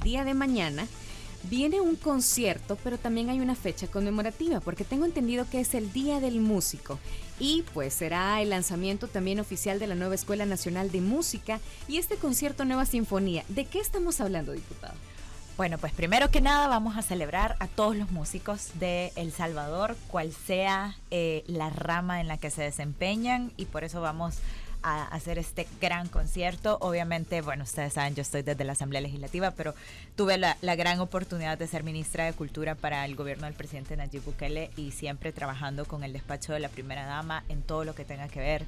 día de mañana, viene un concierto, pero también hay una fecha conmemorativa, porque tengo entendido que es el Día del Músico. Y pues será el lanzamiento también oficial de la nueva Escuela Nacional de Música y este concierto Nueva Sinfonía. ¿De qué estamos hablando, diputado? Bueno, pues primero que nada vamos a celebrar a todos los músicos de El Salvador, cual sea la rama en la que se desempeñan, y por eso vamos a hacer este gran concierto. Obviamente, bueno, ustedes saben, yo estoy desde la Asamblea Legislativa, pero tuve la gran oportunidad de ser ministra de Cultura para el gobierno del presidente Nayib Bukele y siempre trabajando con el despacho de la primera dama en todo lo que tenga que ver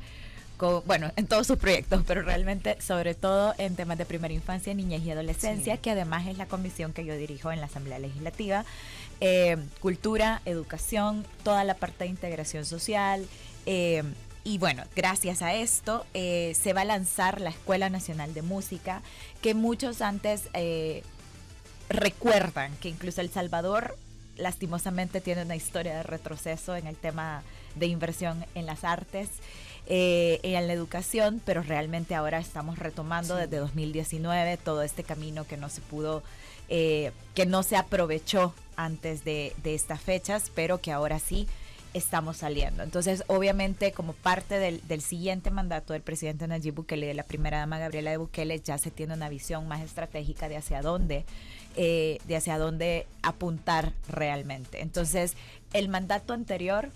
bueno, en todos sus proyectos, pero realmente sobre todo en temas de primera infancia, niñez y adolescencia, sí, que además es la comisión que yo dirijo en la Asamblea Legislativa. Cultura, educación, toda la parte de integración social, y bueno, gracias a esto se va a lanzar la Escuela Nacional de Música, que muchos antes recuerdan que incluso El Salvador lastimosamente tiene una historia de retroceso en el tema de inversión en las artes, en la educación, pero realmente ahora estamos retomando, sí, desde 2019 todo este camino que no se pudo, que no se aprovechó antes de estas fechas, pero que ahora sí estamos saliendo. Entonces, obviamente, como parte del siguiente mandato del presidente Nayib Bukele y de la primera dama Gabriela de Bukele, ya se tiene una visión más estratégica de hacia dónde apuntar realmente. Entonces, el mandato anterior,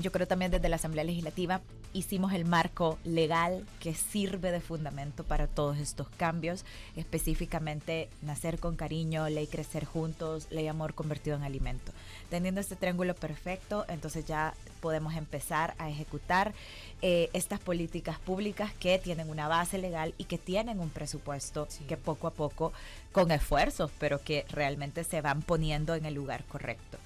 yo creo también desde la Asamblea Legislativa, hicimos el marco legal que sirve de fundamento para todos estos cambios, específicamente Nacer con Cariño, Ley Crecer Juntos, Ley Amor Convertido en Alimento. Teniendo este triángulo perfecto, entonces ya podemos empezar a ejecutar estas políticas públicas que tienen una base legal y que tienen un presupuesto, sí, que poco a poco, con esfuerzos, pero que realmente se van poniendo en el lugar correcto.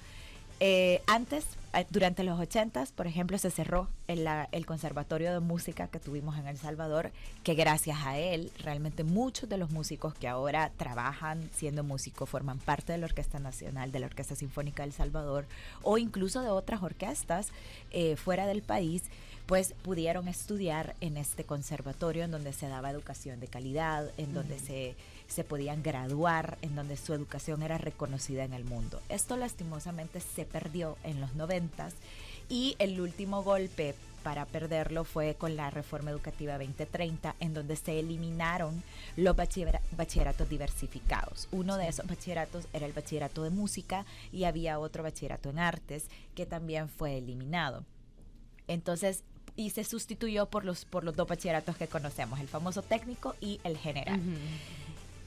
Antes, durante los 80s, por ejemplo, se cerró el Conservatorio de Música que tuvimos en El Salvador, que gracias a él, realmente muchos de los músicos que ahora trabajan siendo músicos forman parte de la Orquesta Nacional, de la Orquesta Sinfónica de El Salvador, o incluso de otras orquestas fuera del país, pues pudieron estudiar en este conservatorio en donde se daba educación de calidad, en donde se podían graduar, en donde su educación era reconocida en el mundo. Esto lastimosamente se perdió en los 90s y el último golpe para perderlo fue con la Reforma Educativa 2030, en donde se eliminaron los bachilleratos diversificados. Uno de esos bachilleratos era el bachillerato de música y había otro bachillerato en artes que también fue eliminado. Entonces, y se sustituyó por los dos bachilleratos que conocemos, el famoso técnico y el general.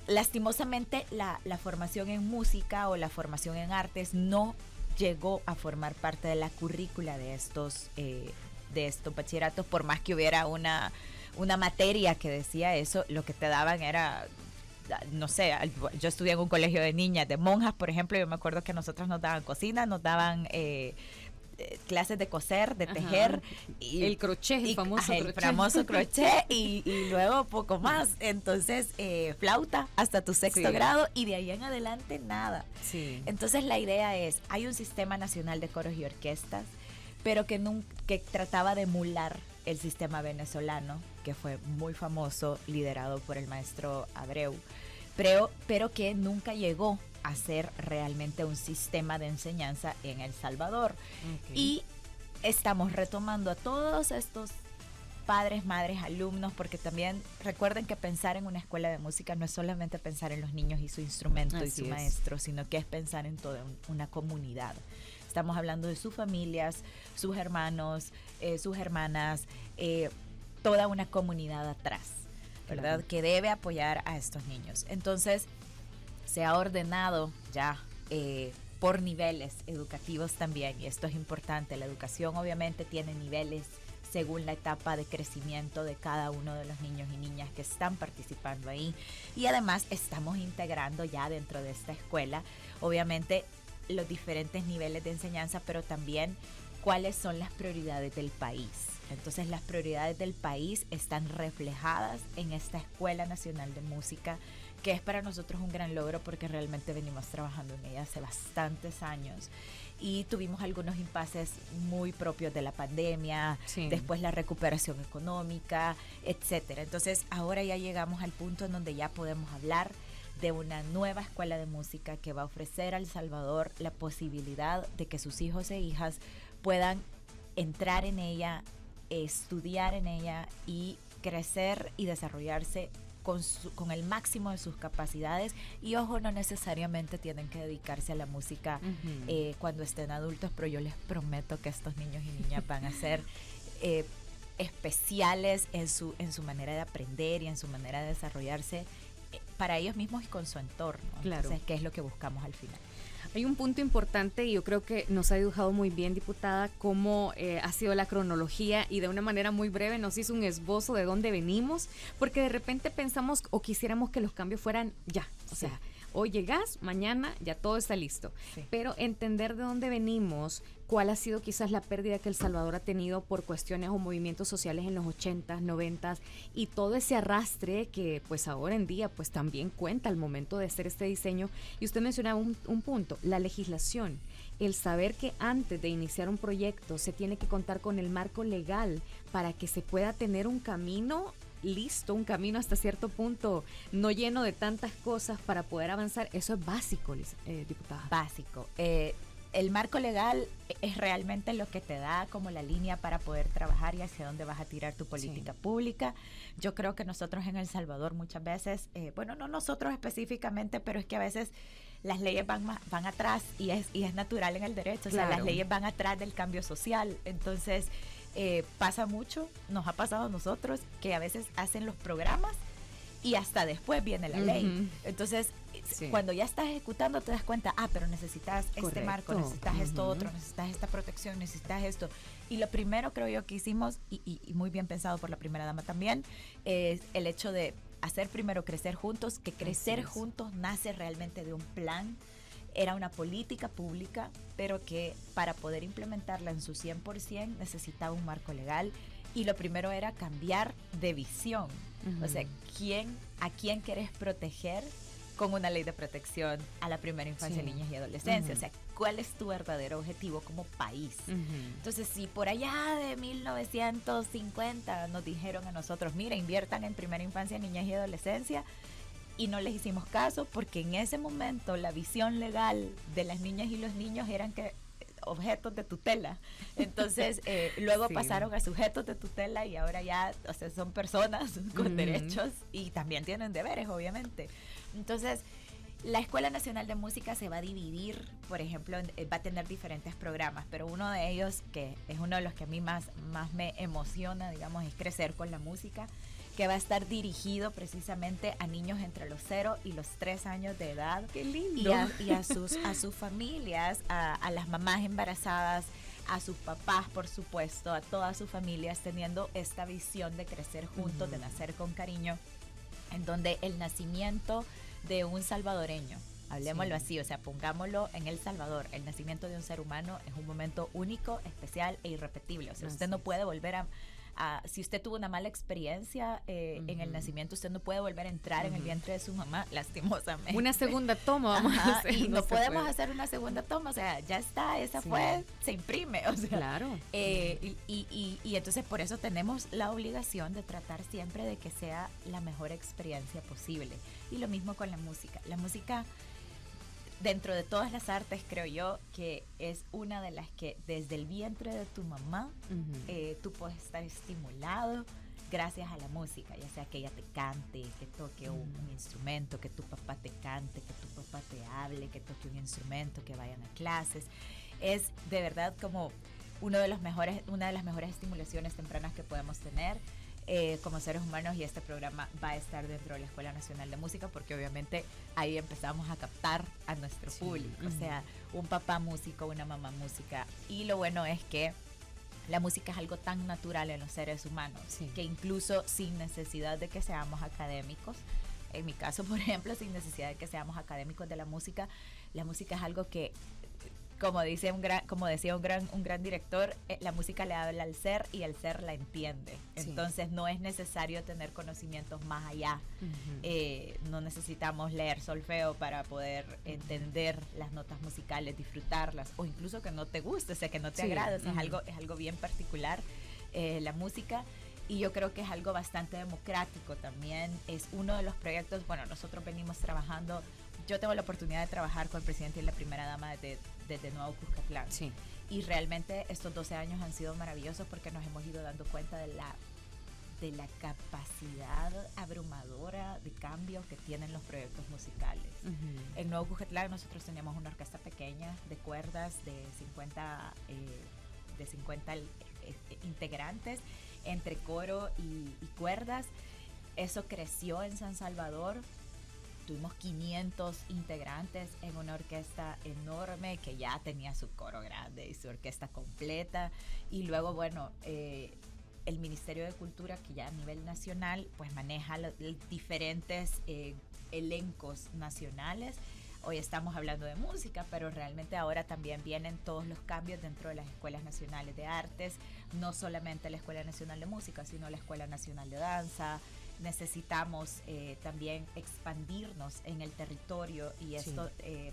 Lastimosamente, la formación en música o la formación en artes no llegó a formar parte de la currícula de estos bachilleratos, por más que hubiera una materia que decía eso, lo que te daban era, no sé, yo estudié en un colegio de niñas, de monjas, por ejemplo, yo me acuerdo que a nosotros nos daban cocina, nos daban clases de coser, de tejer, y el crochet, el famoso crochet y luego poco más. Entonces, flauta hasta tu sexto grado y de ahí en adelante nada. Sí. Entonces, la idea es, hay un sistema nacional de coros y orquestas, pero que trataba de emular el sistema venezolano, que fue muy famoso, liderado por el maestro Abreu, pero que nunca llegó a ser realmente un sistema de enseñanza en El Salvador. Okay. Y estamos retomando a todos estos padres, madres, alumnos, porque también recuerden que pensar en una escuela de música no es solamente pensar en los niños y su instrumento y su maestro, sino que es pensar en toda una comunidad. Estamos hablando de sus familias, sus hermanos, sus hermanas, toda una comunidad atrás, ¿verdad? Claro. Que debe apoyar a estos niños. Entonces, se ha ordenado ya por niveles educativos también, y esto es importante. La educación obviamente tiene niveles según la etapa de crecimiento de cada uno de los niños y niñas que están participando ahí, y además estamos integrando ya dentro de esta escuela obviamente los diferentes niveles de enseñanza, pero también cuáles son las prioridades del país. Entonces, las prioridades del país están reflejadas en esta Escuela Nacional de Música, que es para nosotros un gran logro porque realmente venimos trabajando en ella hace bastantes años y tuvimos algunos impases muy propios de la pandemia, después la recuperación económica, etcétera. Entonces, ahora ya llegamos al punto en donde ya podemos hablar de una nueva escuela de música que va a ofrecer a El Salvador la posibilidad de que sus hijos e hijas puedan entrar en ella, estudiar en ella y crecer y desarrollarse con el máximo de sus capacidades. Y ojo, no necesariamente tienen que dedicarse a la música cuando estén adultos, pero yo les prometo que estos niños y niñas van a ser especiales en su manera de aprender y en su manera de desarrollarse para ellos mismos y con su entorno. Claro. Entonces, ¿qué es lo que buscamos al final? Hay un punto importante y yo creo que nos ha dibujado muy bien, diputada, cómo ha sido la cronología y de una manera muy breve nos hizo un esbozo de dónde venimos, porque de repente pensamos o quisiéramos que los cambios fueran ya, o sea, hoy llegas, mañana ya todo está listo. Sí. Pero entender de dónde venimos, cuál ha sido quizás la pérdida que El Salvador ha tenido por cuestiones o movimientos sociales en los 80s, 90s y todo ese arrastre que pues ahora en día pues también cuenta al momento de hacer este diseño. Y usted mencionaba un punto, la legislación. El saber que antes de iniciar un proyecto se tiene que contar con el marco legal para que se pueda tener un camino listo, un camino hasta cierto punto no lleno de tantas cosas para poder avanzar. Eso es básico, diputada. Básico. El marco legal es realmente lo que te da como la línea para poder trabajar y hacia dónde vas a tirar tu política pública. Yo creo que nosotros en El Salvador muchas veces, bueno, no nosotros específicamente, pero es que a veces las leyes van atrás y es natural en el derecho. Claro. O sea, las leyes van atrás del cambio social. Entonces, pasa mucho, nos ha pasado a nosotros, que a veces hacen los programas y hasta después viene la ley. Entonces, cuando ya estás ejecutando te das cuenta, pero necesitas este marco, necesitas esto otro, necesitas esta protección, necesitas esto. Y lo primero creo yo que hicimos, y muy bien pensado por la primera dama también, es el hecho de hacer primero Crecer Juntos, que Crecer Juntos nace realmente de un plan. Era una política pública, pero que para poder implementarla en su 100% necesitaba un marco legal. Y lo primero era cambiar de visión. O sea, ¿a quién querés proteger con una ley de protección a la primera infancia, niñas y adolescencia? O sea, ¿cuál es tu verdadero objetivo como país? Entonces, si por allá de 1950 nos dijeron a nosotros, mira, inviertan en primera infancia, niñas y adolescencia, y no les hicimos caso porque en ese momento la visión legal de las niñas y los niños eran que objetos de tutela. Entonces, luego pasaron a sujetos de tutela y ahora ya, o sea, son personas con derechos y también tienen deberes, obviamente. Entonces, la Escuela Nacional de Música se va a dividir, por ejemplo, va a tener diferentes programas, pero uno de ellos, que es uno de los que a mí más me emociona, digamos, es Crecer con la Música, que va a estar dirigido precisamente a niños entre los 0 y los 3 años de edad. ¡Qué lindo! Y a sus familias, a las mamás embarazadas, a sus papás, por supuesto, a todas sus familias, teniendo esta visión de crecer juntos, de nacer con cariño, en donde el nacimiento de un salvadoreño, hablemoslo así, o sea, pongámoslo en El Salvador, el nacimiento de un ser humano es un momento único, especial e irrepetible. O sea, usted no puede volver si usted tuvo una mala experiencia en el nacimiento, usted no puede volver a entrar en el vientre de su mamá, lastimosamente. Una segunda toma vamos a hacer. Y no podemos hacer una segunda toma, o sea, ya está, esa fue, se imprime, o sea. Claro. Y entonces por eso tenemos la obligación de tratar siempre de que sea la mejor experiencia posible. Y lo mismo con la música. La música, dentro de todas las artes, creo yo que es una de las que desde el vientre de tu mamá tú puedes estar estimulado gracias a la música, ya sea que ella te cante, que toque un instrumento, que tu papá te cante, que tu papá te hable, que toque un instrumento, que vayan a clases. Es de verdad como una de las mejores estimulaciones tempranas que podemos tener como seres humanos, y este programa va a estar dentro de la Escuela Nacional de Música porque obviamente ahí empezamos a captar a nuestro público, o sea, un papá músico, una mamá música, y lo bueno es que la música es algo tan natural en los seres humanos que incluso sin necesidad de que seamos académicos, en mi caso por ejemplo, sin necesidad de que seamos académicos de la música es algo que, como decía un gran director, la música le habla al ser y el ser la entiende. Entonces no es necesario tener conocimientos más allá. No necesitamos leer solfeo para poder entender las notas musicales, disfrutarlas, o incluso que no te guste, o sea, que no te agrade. O sea, es algo bien particular la música. y yo creo que es algo bastante democrático también. Es uno de los proyectos, bueno, nosotros venimos trabajando, yo tengo la oportunidad de trabajar con el presidente y la primera dama desde Nuevo Cuscatlán. Sí. Y realmente estos 12 años han sido maravillosos porque nos hemos ido dando cuenta de la capacidad abrumadora de cambio que tienen los proyectos musicales. Uh-huh. En Nuevo Cuscatlán nosotros teníamos una orquesta pequeña de cuerdas de 50 integrantes entre coro y cuerdas. Eso creció en San Salvador. Tuvimos 500 integrantes en una orquesta enorme que ya tenía su coro grande y su orquesta completa. Y luego, bueno, el Ministerio de Cultura, que ya a nivel nacional pues maneja diferentes elencos nacionales. Hoy estamos hablando de música, pero realmente ahora también vienen todos los cambios dentro de las escuelas nacionales de artes, no solamente la Escuela Nacional de Música, sino la Escuela Nacional de Danza. Necesitamos también expandirnos en el territorio y esto... Sí.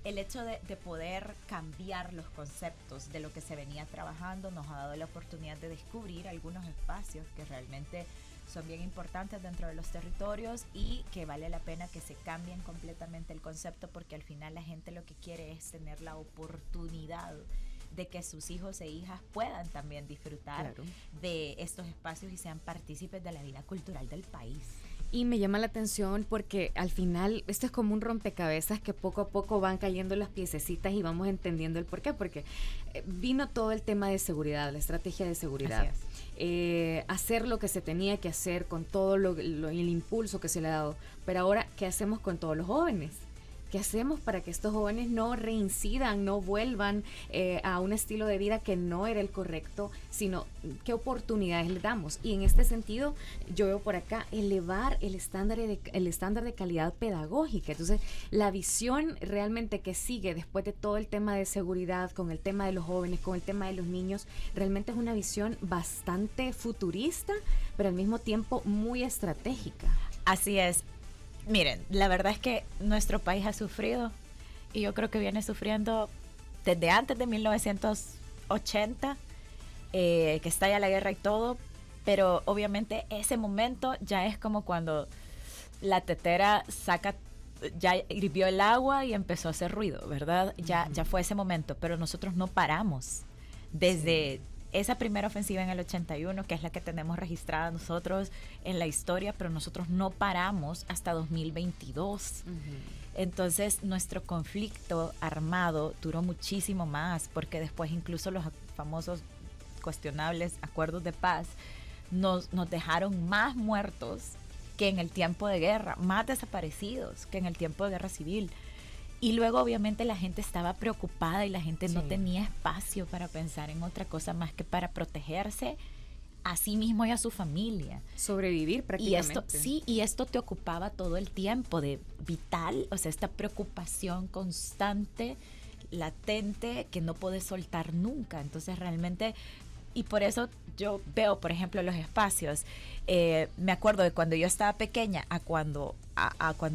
El hecho de poder cambiar los conceptos de lo que se venía trabajando nos ha dado la oportunidad de descubrir algunos espacios que realmente son bien importantes dentro de los territorios y que vale la pena que se cambien completamente el concepto, porque al final la gente lo que quiere es tener la oportunidad de que sus hijos e hijas puedan también disfrutar de estos espacios y sean partícipes de la vida cultural del país. Y me llama la atención porque al final esto es como un rompecabezas que poco a poco van cayendo las piececitas y vamos entendiendo el por qué, porque vino todo el tema de seguridad, la estrategia de seguridad. Hacer lo que se tenía que hacer con todo el impulso que se le ha dado, pero ahora, ¿qué hacemos con todos los jóvenes? ¿Qué hacemos para que estos jóvenes no reincidan, no vuelvan a un estilo de vida que no era el correcto, sino qué oportunidades les damos? Y en este sentido, yo veo por acá elevar el estándar de calidad pedagógica. Entonces, la visión realmente que sigue después de todo el tema de seguridad, con el tema de los jóvenes, con el tema de los niños, realmente es una visión bastante futurista, pero al mismo tiempo muy estratégica. Así es. Miren, la verdad es que nuestro país ha sufrido y yo creo que viene sufriendo desde antes de 1980, que estalla la guerra y todo, pero obviamente ese momento ya es como cuando la tetera ya hirvió el agua y empezó a hacer ruido, ¿verdad? Ya fue ese momento, pero nosotros no paramos desde... esa primera ofensiva en el 81, que es la que tenemos registrada nosotros en la historia, pero nosotros no paramos hasta 2022. Uh-huh. Entonces, nuestro conflicto armado duró muchísimo más, porque después incluso los famosos cuestionables acuerdos de paz nos dejaron más muertos que en el tiempo de guerra, más desaparecidos que en el tiempo de guerra civil. Y luego obviamente la gente estaba preocupada y la gente no tenía espacio para pensar en otra cosa más que para protegerse a sí mismo y a su familia. Sobrevivir prácticamente. Y esto te ocupaba todo el tiempo de vital, o sea, esta preocupación constante, latente, que no puedes soltar nunca. Entonces realmente... Y por eso yo veo, por ejemplo, los espacios. Me acuerdo de cuando yo estaba pequeña a cuando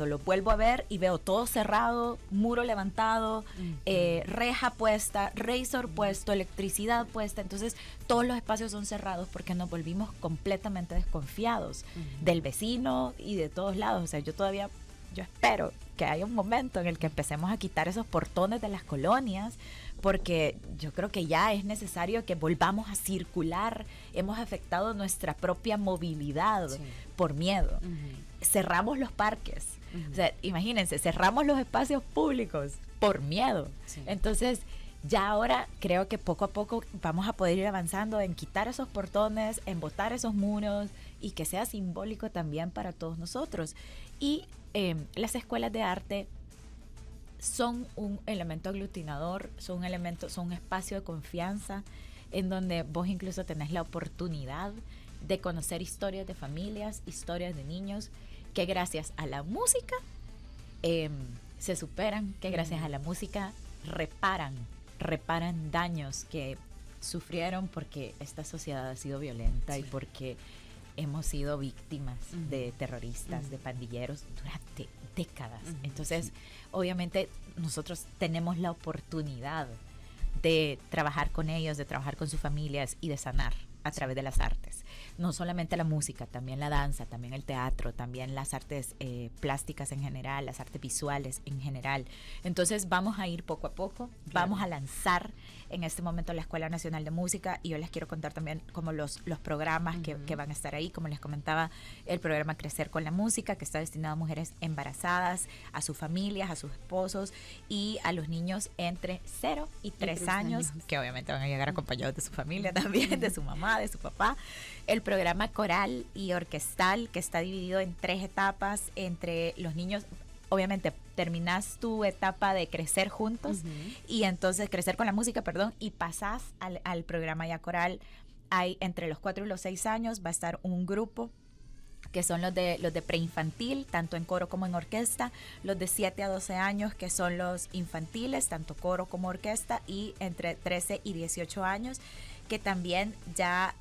lo vuelvo a ver y veo todo cerrado, muro levantado, reja puesta, razor puesto, electricidad puesta. Entonces todos los espacios son cerrados porque nos volvimos completamente desconfiados del vecino y de todos lados. O sea, yo espero que haya un momento en el que empecemos a quitar esos portones de las colonias, porque yo creo que ya es necesario que volvamos a circular. Hemos afectado nuestra propia movilidad por miedo. Cerramos los parques. O sea, imagínense, cerramos los espacios públicos por miedo. Entonces, ya ahora creo que poco a poco vamos a poder ir avanzando en quitar esos portones, en botar esos muros y que sea simbólico también para todos nosotros. Y las escuelas de arte son un elemento aglutinador, son un espacio de confianza en donde vos incluso tenés la oportunidad de conocer historias de familias, historias de niños que gracias a la música se superan, que gracias a la música reparan daños que sufrieron porque esta sociedad ha sido violenta y porque hemos sido víctimas de terroristas, de pandilleros durante décadas. Entonces, obviamente, nosotros tenemos la oportunidad de trabajar con ellos, de trabajar con sus familias y de sanar. a través de las artes. No solamente la música, también la danza, también el teatro, también las artes plásticas en general, las artes visuales en general. Entonces vamos a ir poco a poco, vamos a lanzar en este momento la Escuela Nacional de Música, y yo les quiero contar también como los programas que van a estar ahí. Como les comentaba, el programa Crecer con la Música, que está destinado a mujeres embarazadas, a sus familias, a sus esposos y a los niños entre 0 y 3 años, que obviamente van a llegar acompañados de su familia también, de su mamá, de su papá. El programa coral y orquestal, que está dividido en 3 etapas entre los niños. Obviamente terminas tu etapa de crecer juntos y entonces crecer con la música, perdón, y pasas al programa ya coral. Hay entre los 4 y los 6 años va a estar un grupo que son los de preinfantil, tanto en coro como en orquesta, los de 7 a 12 años, que son los infantiles, tanto coro como orquesta, y entre 13 y 18 años, que también ya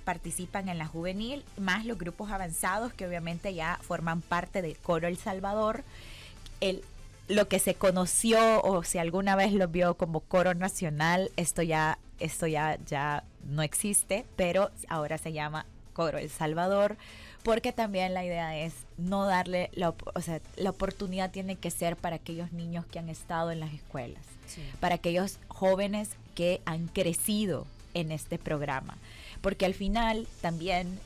participan en la juvenil, más los grupos avanzados, que obviamente ya forman parte de Coro El Salvador. Lo que se conoció, o si alguna vez lo vio como Coro Nacional, esto ya no existe, pero ahora se llama Coro El Salvador, porque también la idea es no darle, la oportunidad tiene que ser para aquellos niños que han estado en las escuelas, para aquellos jóvenes que han crecido en este programa, porque al final también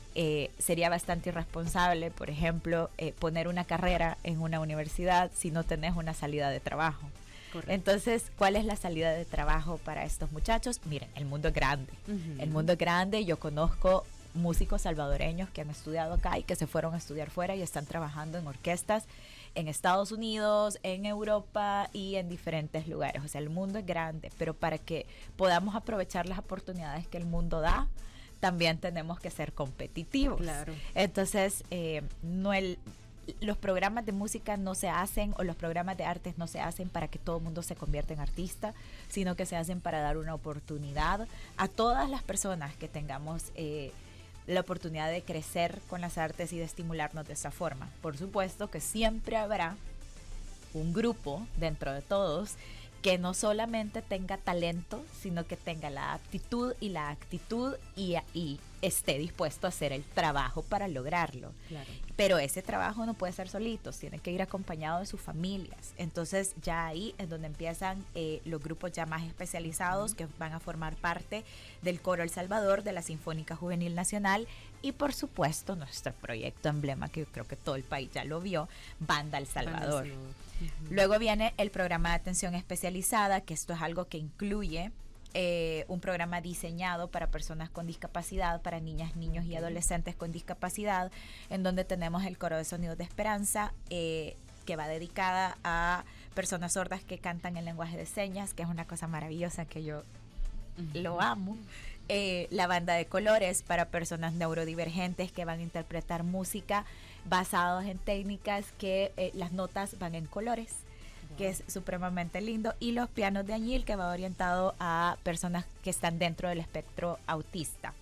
sería bastante irresponsable, por ejemplo, poner una carrera en una universidad si no tenés una salida de trabajo. Correcto. Entonces, ¿cuál es la salida de trabajo para estos muchachos? Miren, el mundo es grande. El mundo es grande. Yo conozco músicos salvadoreños que han estudiado acá y que se fueron a estudiar fuera y están trabajando en orquestas en Estados Unidos, en Europa y en diferentes lugares. O sea, el mundo es grande, pero para que podamos aprovechar las oportunidades que el mundo da, también tenemos que ser competitivos. Claro. Entonces, los programas de música no se hacen, o los programas de artes no se hacen para que todo el mundo se convierta en artista, sino que se hacen para dar una oportunidad a todas las personas que tengamos la oportunidad de crecer con las artes y de estimularnos de esa forma. Por supuesto que siempre habrá un grupo dentro de todos que no solamente tenga talento, sino que tenga la aptitud y la actitud y esté dispuesto a hacer el trabajo para lograrlo. Claro. Pero ese trabajo no puede ser solito, tiene que ir acompañado de sus familias. Entonces ya ahí es donde empiezan los grupos ya más especializados que van a formar parte del Coro El Salvador, de la Sinfónica Juvenil Nacional y por supuesto nuestro proyecto emblema, que yo creo que todo el país ya lo vio, Banda El Salvador. Luego viene el programa de atención especializada, que esto es algo que incluye un programa diseñado para personas con discapacidad, para niñas, niños y adolescentes con discapacidad, en donde tenemos el Coro de Sonidos de Esperanza, que va dedicada a personas sordas que cantan en lenguaje de señas, que es una cosa maravillosa que yo lo amo. La Banda de Colores para personas neurodivergentes que van a interpretar música basados en técnicas que las notas van en colores, que es supremamente lindo, y los pianos de añil, que va orientado a personas que están dentro del espectro autista.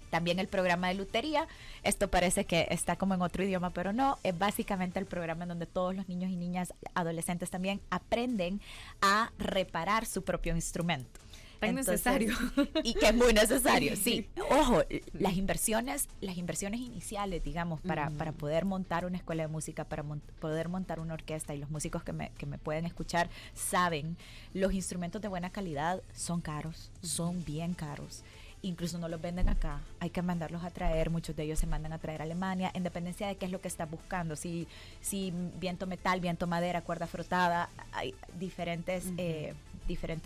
También el programa de lutería, esto parece que está como en otro idioma, pero no, es básicamente el programa en donde todos los niños y niñas, adolescentes también, aprenden a reparar su propio instrumento. Necesario. Y que es muy necesario, sí. Ojo, las inversiones iniciales, digamos, para poder montar una escuela de música, para poder montar una orquesta, y los músicos que me pueden escuchar saben, los instrumentos de buena calidad son caros, son bien caros. Incluso no los venden acá, hay que mandarlos a traer, muchos de ellos se mandan a traer a Alemania, en dependencia de qué es lo que estás buscando, si viento metal, viento madera, cuerda frotada, hay diferentes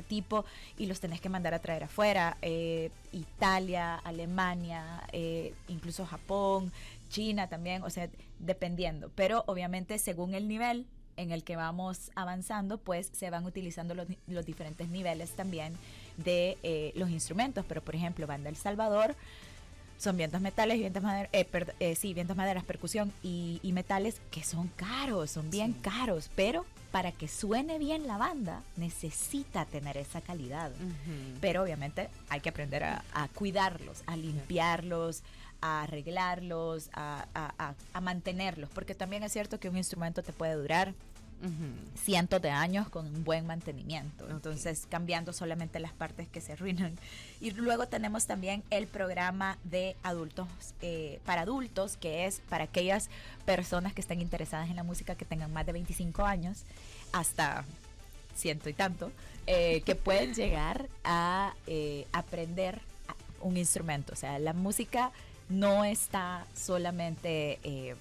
tipo, y los tenés que mandar a traer afuera, Italia, Alemania, incluso Japón, China también, o sea, dependiendo, pero obviamente según el nivel en el que vamos avanzando, pues se van utilizando los diferentes niveles también de los instrumentos. Pero por ejemplo, Banda El Salvador son vientos metales, vientos maderas, percusión y metales, que son caros, son bien caros, pero para que suene bien la banda necesita tener esa calidad. Pero obviamente hay que aprender a cuidarlos, a limpiarlos, a arreglarlos, a mantenerlos, porque también es cierto que un instrumento te puede durar cientos de años con un buen mantenimiento. Entonces, cambiando solamente las partes que se arruinan. Y luego tenemos también el programa de adultos, para adultos, que es para aquellas personas que están interesadas en la música, que tengan más de 25 años, hasta ciento y tanto, que pueden llegar a aprender un instrumento. O sea, la música no está solamente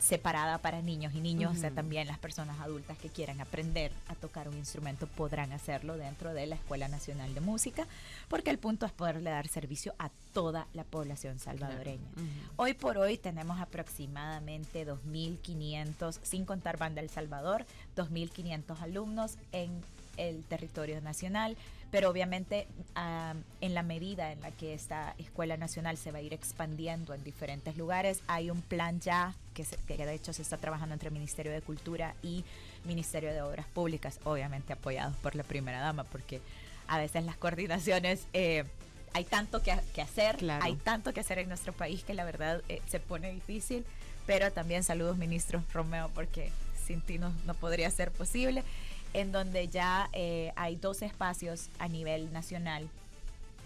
separada para niños y niños, o sea, también las personas adultas que quieran aprender a tocar un instrumento podrán hacerlo dentro de la Escuela Nacional de Música, porque el punto es poderle dar servicio a toda la población salvadoreña. Hoy por hoy tenemos aproximadamente 2.500, sin contar Banda El Salvador, 2.500 alumnos en el territorio nacional, pero obviamente en la medida en la que esta Escuela Nacional se va a ir expandiendo en diferentes lugares, hay un plan ya que de hecho se está trabajando entre el Ministerio de Cultura y Ministerio de Obras Públicas, obviamente apoyados por la primera dama, porque a veces las coordinaciones, hay tanto que hacer, claro. Hay tanto que hacer en nuestro país que la verdad se pone difícil, pero también saludos, ministro Romeo, porque sin ti no podría ser posible, en donde ya hay 2 espacios a nivel nacional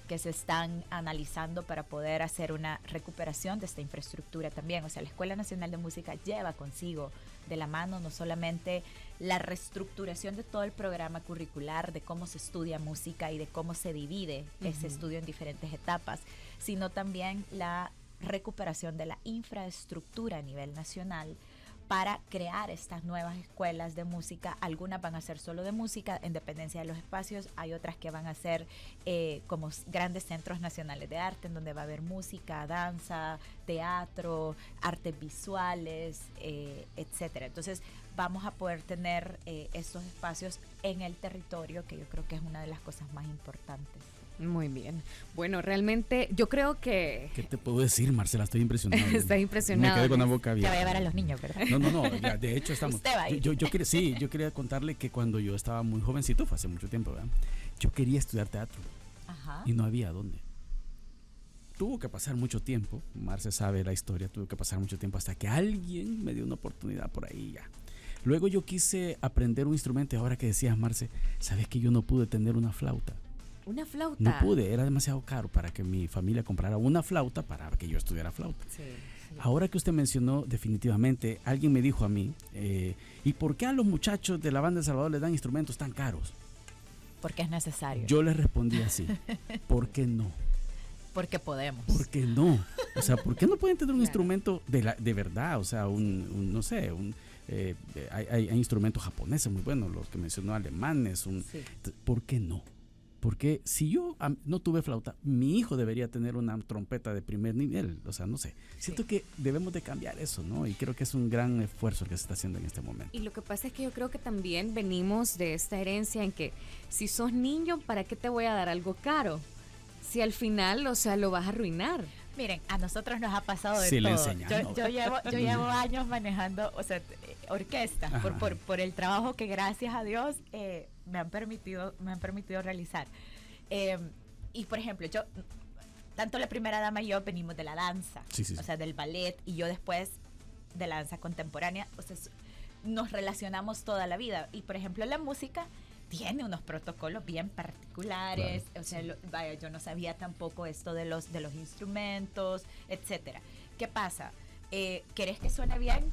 que se están analizando para poder hacer una recuperación de esta infraestructura también. O sea, la Escuela Nacional de Música lleva consigo de la mano no solamente la reestructuración de todo el programa curricular, de cómo se estudia música y de cómo se divide ese estudio en diferentes etapas, sino también la recuperación de la infraestructura a nivel nacional para crear estas nuevas escuelas de música. Algunas van a ser solo de música, en dependencia de los espacios. Hay otras que van a ser como grandes centros nacionales de arte, en donde va a haber música, danza, teatro, artes visuales, etcétera. Entonces vamos a poder tener estos espacios en el territorio, que yo creo que es una de las cosas más importantes. Muy bien. Bueno, realmente yo creo que... ¿Qué te puedo decir, Marcela? Estoy impresionado. Está impresionado. Me quedé con la boca abierta. Ya va a llevar a los niños, ¿verdad? No, ya, de hecho estamos... Usted va a ir. Yo quería contarle que cuando yo estaba muy jovencito, fue hace mucho tiempo, ¿verdad? Yo quería estudiar teatro. Ajá. Y no había dónde. Tuvo que pasar mucho tiempo, Marce sabe la historia, tuvo que pasar mucho tiempo hasta que alguien me dio una oportunidad por ahí ya. Luego yo quise aprender un instrumento y ahora que decías, Marce, ¿sabes que yo no pude tener una flauta? ¿Una flauta? No pude, era demasiado caro para que mi familia comprara una flauta para que yo estudiara flauta. Sí. Ahora que usted mencionó, definitivamente, alguien me dijo a mí, ¿y por qué a los muchachos de la Banda El Salvador les dan instrumentos tan caros? Porque es necesario. Yo les respondí así, ¿por qué no? Porque podemos. ¿Por qué no? O sea, ¿por qué no pueden tener un instrumento de verdad? O sea, no sé, hay instrumentos japoneses muy buenos, los que mencionó alemanes. Sí. ¿Por qué no? Porque si yo no tuve flauta, mi hijo debería tener una trompeta de primer nivel. O sea, no sé. Siento que debemos de cambiar eso, ¿no? Y creo que es un gran esfuerzo el que se está haciendo en este momento. Y lo que pasa es que yo creo que también venimos de esta herencia en que si sos niño, ¿para qué te voy a dar algo caro? Si al final, o sea, lo vas a arruinar. Miren, a nosotros nos ha pasado de sí, todo. Yo llevo años manejando, o sea, orquestas por el trabajo que gracias a Dios me han permitido realizar. Y por ejemplo, tanto la primera dama y yo venimos de la danza, o sea, del ballet, y yo después de la danza contemporánea, o sea, nos relacionamos toda la vida. Y por ejemplo, la música tiene unos protocolos bien particulares, claro, o sea, vaya, yo no sabía tampoco esto de los instrumentos, etcétera. ¿Qué pasa? ¿Querés que suene bien?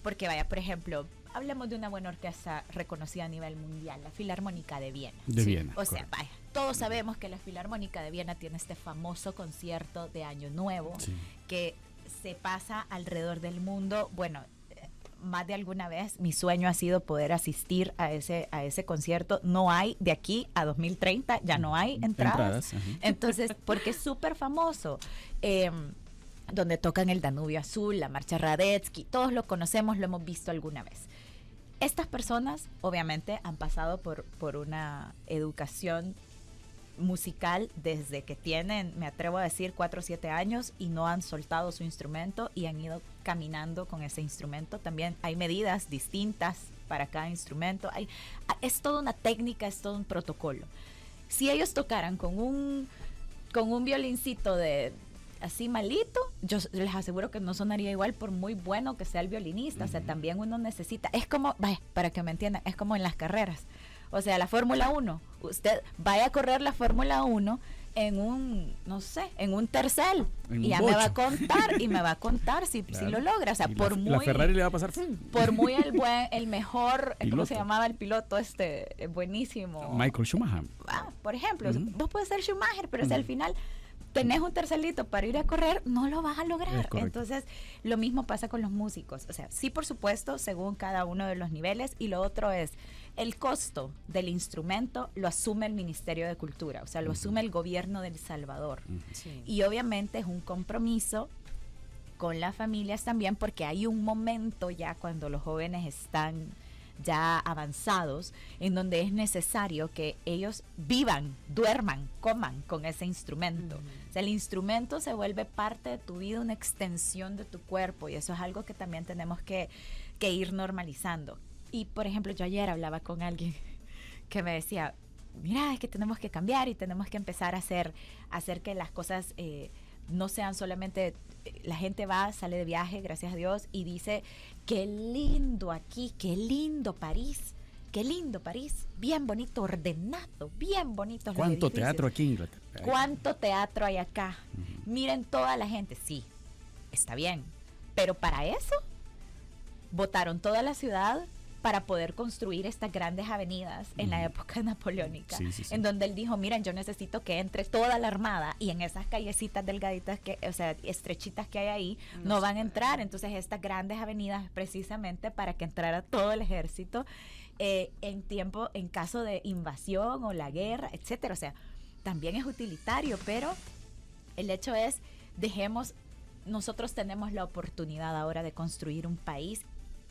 Porque vaya, por ejemplo, hablemos de una buena orquesta reconocida a nivel mundial, la Filarmónica de Viena. Viena. O sea, vaya, todos sabemos que la Filarmónica de Viena tiene este famoso concierto de Año Nuevo, que se pasa alrededor del mundo. Bueno, más de alguna vez mi sueño ha sido poder asistir a ese concierto. No hay, de aquí a 2030 ya no hay entradas. Entonces, porque es súper famoso, donde tocan el Danubio Azul, la Marcha Radetzky, todos lo conocemos, lo hemos visto alguna vez. Estas personas obviamente han pasado por una educación musical desde que tienen, me atrevo a decir, 4 o 7 años, y no han soltado su instrumento y han ido caminando con ese instrumento. También hay medidas distintas para cada instrumento. Es toda una técnica, es todo un protocolo. Si ellos tocaran con un violincito de así malito, yo les aseguro que no sonaría igual por muy bueno que sea el violinista. O sea, también uno necesita, es como, vaya, para que me entiendan, es como en las carreras. O sea, la Fórmula 1, usted vaya a correr la Fórmula 1 en un, no sé, en un Tercel, y ya me va a contar si, claro, si lo logra. O sea, y por muy... la Ferrari le va a pasar. Por muy el mejor, piloto. ¿cómo se llamaba el piloto buenísimo? Michael Schumacher. Por ejemplo, vos puedes ser Schumacher, pero si al final tenés un tercelito para ir a correr, no lo vas a lograr. Entonces, lo mismo pasa con los músicos. O sea, sí, por supuesto, según cada uno de los niveles. Y lo otro es, el costo del instrumento lo asume el Ministerio de Cultura. O sea, lo asume el gobierno de El Salvador. Sí. Y obviamente es un compromiso con las familias también, porque hay un momento ya cuando los jóvenes están ya avanzados, en donde es necesario que ellos vivan, duerman, coman con ese instrumento. O sea, el instrumento se vuelve parte de tu vida, una extensión de tu cuerpo, y eso es algo que también tenemos que ir normalizando. Y, por ejemplo, yo ayer hablaba con alguien que me decía, mira, es que tenemos que cambiar y tenemos que empezar a hacer que las cosas no sean solamente... La gente va, sale de viaje, gracias a Dios, y dice, qué lindo aquí, qué lindo París, bien bonito, ordenado, bien bonito. ¿Cuánto teatro aquí en Inglaterra? ¿Cuánto teatro hay acá? Miren toda la gente, sí, está bien, pero para eso botaron toda la ciudad para poder construir estas grandes avenidas en la época napoleónica, en donde él dijo, miren, yo necesito que entre toda la armada, y en esas callecitas delgaditas, o sea, estrechitas que hay ahí, no van a entrar. Entonces, estas grandes avenidas precisamente para que entrara todo el ejército en caso de invasión o la guerra, etcétera. O sea, también es utilitario, pero el hecho es, nosotros tenemos la oportunidad ahora de construir un país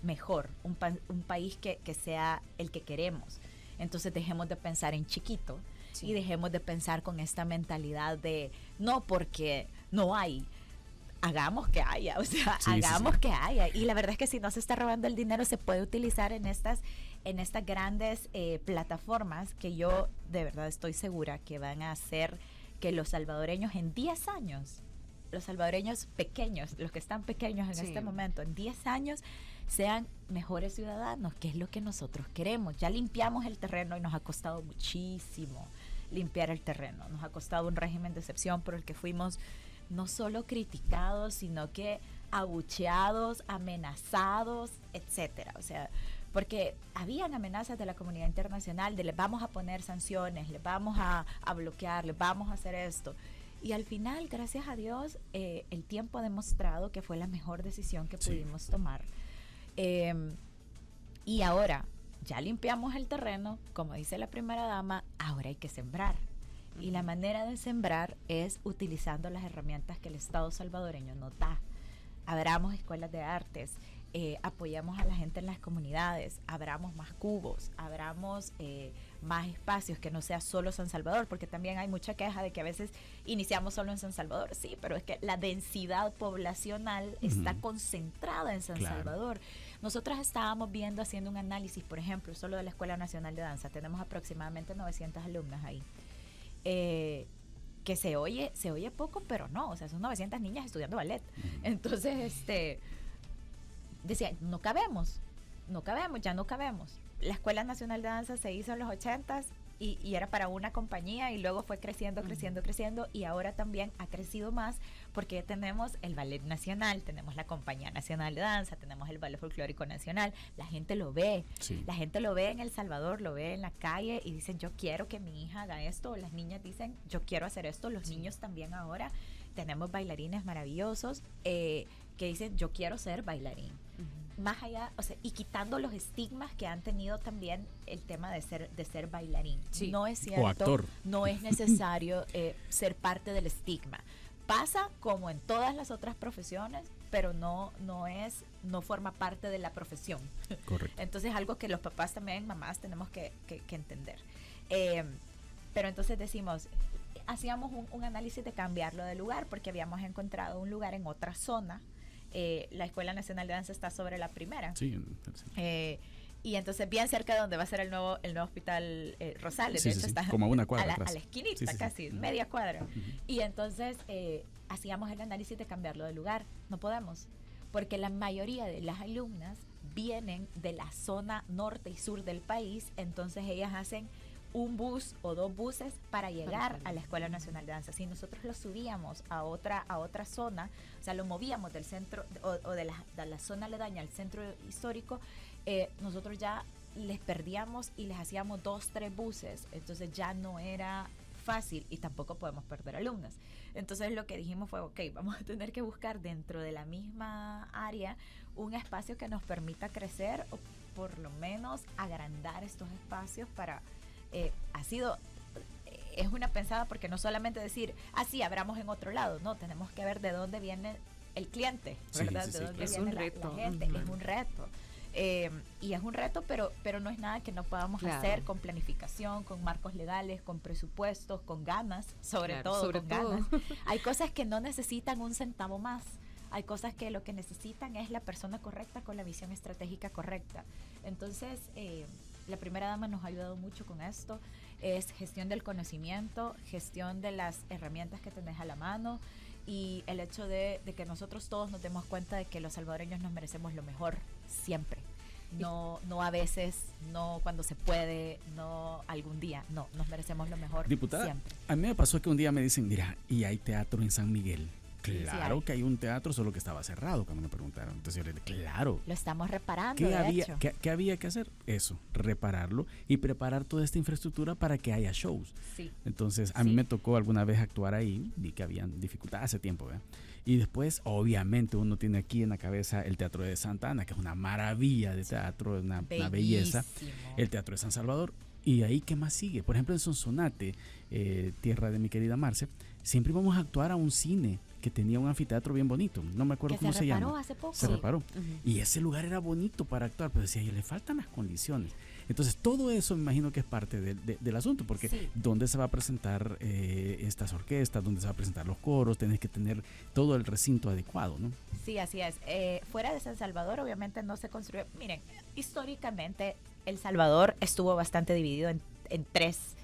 mejor, un país que sea el que queremos. Entonces dejemos de pensar en chiquito y dejemos de pensar con esta mentalidad de no, porque no hay, hagamos que haya, o sea, hagamos que haya. Y la verdad es que si no se está robando el dinero, se puede utilizar en estas grandes plataformas, que yo de verdad estoy segura que van a hacer que los salvadoreños en 10 años, los salvadoreños pequeños, los que están pequeños en este momento, en 10 años sean mejores ciudadanos, que es lo que nosotros queremos. Ya limpiamos el terreno y nos ha costado muchísimo limpiar el terreno. Nos ha costado un régimen de excepción por el que fuimos no solo criticados, sino que abucheados, amenazados, etcétera. O sea, porque habían amenazas de la comunidad internacional de les vamos a poner sanciones, les vamos a bloquear, les vamos a hacer esto. Y al final, gracias a Dios, el tiempo ha demostrado que fue la mejor decisión que pudimos tomar. Y ahora, ya limpiamos el terreno, como dice la primera dama, ahora hay que sembrar. Y la manera de sembrar es utilizando las herramientas que el Estado salvadoreño nos da. Abramos escuelas de artes, apoyamos a la gente en las comunidades, abramos más cubos, abramos más espacios, que no sea solo San Salvador, porque también hay mucha queja de que a veces iniciamos solo en San Salvador. Sí, pero es que la densidad poblacional está concentrada en San Salvador. Nosotras estábamos haciendo un análisis, por ejemplo, solo de la Escuela Nacional de Danza. Tenemos aproximadamente 900 alumnas ahí. Que se oye poco, pero no, o sea, son 900 niñas estudiando ballet. Entonces, decía, ya no cabemos. La Escuela Nacional de Danza se hizo en los 80s y era para una compañía, y luego fue creciendo, y ahora también ha crecido más porque tenemos el Ballet Nacional, tenemos la Compañía Nacional de Danza, tenemos el Ballet Folclórico Nacional. La gente lo ve, la gente lo ve en El Salvador, lo ve en la calle y dicen, yo quiero que mi hija haga esto, o las niñas dicen, yo quiero hacer esto, los niños también ahora. Tenemos bailarines maravillosos que dicen, yo quiero ser bailarín. Más allá, o sea, y quitando los estigmas que han tenido también el tema de ser bailarín. No es cierto, o actor. No es necesario ser parte del estigma. Pasa como en todas las otras profesiones, pero no forma parte de la profesión. Correcto. Entonces, algo que los papás también, mamás, tenemos que entender. Pero entonces hacíamos un análisis de cambiarlo de lugar, porque habíamos encontrado un lugar en otra zona. La Escuela Nacional de Danza está sobre la primera. Sí. Y entonces bien cerca de donde va a ser el nuevo hospital Rosales, Sí, de sí, hecho sí, está como a una cuadra a atrás. la esquinita, Sí, sí, sí. casi, media cuadra. Y entonces hacíamos el análisis de cambiarlo de lugar. No podemos, porque la mayoría de las alumnas vienen de la zona norte y sur del país, entonces ellas hacen un bus o 2 buses para llegar a la Escuela Nacional de Danza. Si nosotros lo subíamos a otra zona, o sea, lo movíamos del centro o de la zona aledaña al centro histórico, nosotros ya les perdíamos y les hacíamos 2, 3 buses, entonces ya no era fácil y tampoco podemos perder alumnas. Entonces lo que dijimos fue, ok, vamos a tener que buscar dentro de la misma área un espacio que nos permita crecer o por lo menos agrandar estos espacios para... es una pensada porque no solamente decir, sí, abramos en otro lado, no, tenemos que ver de dónde viene el cliente, ¿verdad? Sí, sí, de dónde es viene un reto. la gente, es un reto. Y es un reto, pero no es nada que no podamos hacer con planificación, con marcos legales, con presupuestos, con ganas, sobre todo. Ganas. Hay cosas que no necesitan un centavo más. Hay cosas que lo que necesitan es la persona correcta con la visión estratégica correcta. Entonces, la primera dama nos ha ayudado mucho con esto. Es gestión del conocimiento, gestión de las herramientas que tenés a la mano y el hecho de que nosotros todos nos demos cuenta de que los salvadoreños nos merecemos lo mejor siempre. No a veces, no cuando se puede, no algún día, no, nos merecemos lo mejor. Diputada, siempre. a mí me pasó que un día me dicen, mira, ¿y hay teatro en San Miguel? Claro hay. Que hay un teatro, solo que estaba cerrado cuando me preguntaron. Entonces yo le dije, claro. Lo estamos reparando, ¿Qué de había, hecho. ¿qué había que hacer? Eso, repararlo y preparar toda esta infraestructura para que haya shows. Sí. Entonces, a mí me tocó alguna vez actuar ahí, vi que habían dificultades hace tiempo, ¿verdad? Y después, obviamente, uno tiene aquí en la cabeza el Teatro de Santa Ana, que es una maravilla de teatro, una belleza. El Teatro de San Salvador. Y ahí, ¿qué más sigue? Por ejemplo, en Sonsonate, tierra de mi querida Marce, siempre íbamos a actuar a un cine que tenía un anfiteatro bien bonito. No me acuerdo cómo se llama. Se reparó hace poco. Se reparó. Y ese lugar era bonito para actuar, pero decía, le faltan las condiciones. Entonces, todo eso me imagino que es parte del asunto, porque ¿dónde se va a presentar estas orquestas? ¿Dónde se va a presentar los coros? Tenés que tener todo el recinto adecuado, ¿no? Sí, así es. Fuera de San Salvador, obviamente no se construyó. Miren, históricamente El Salvador estuvo bastante dividido en tres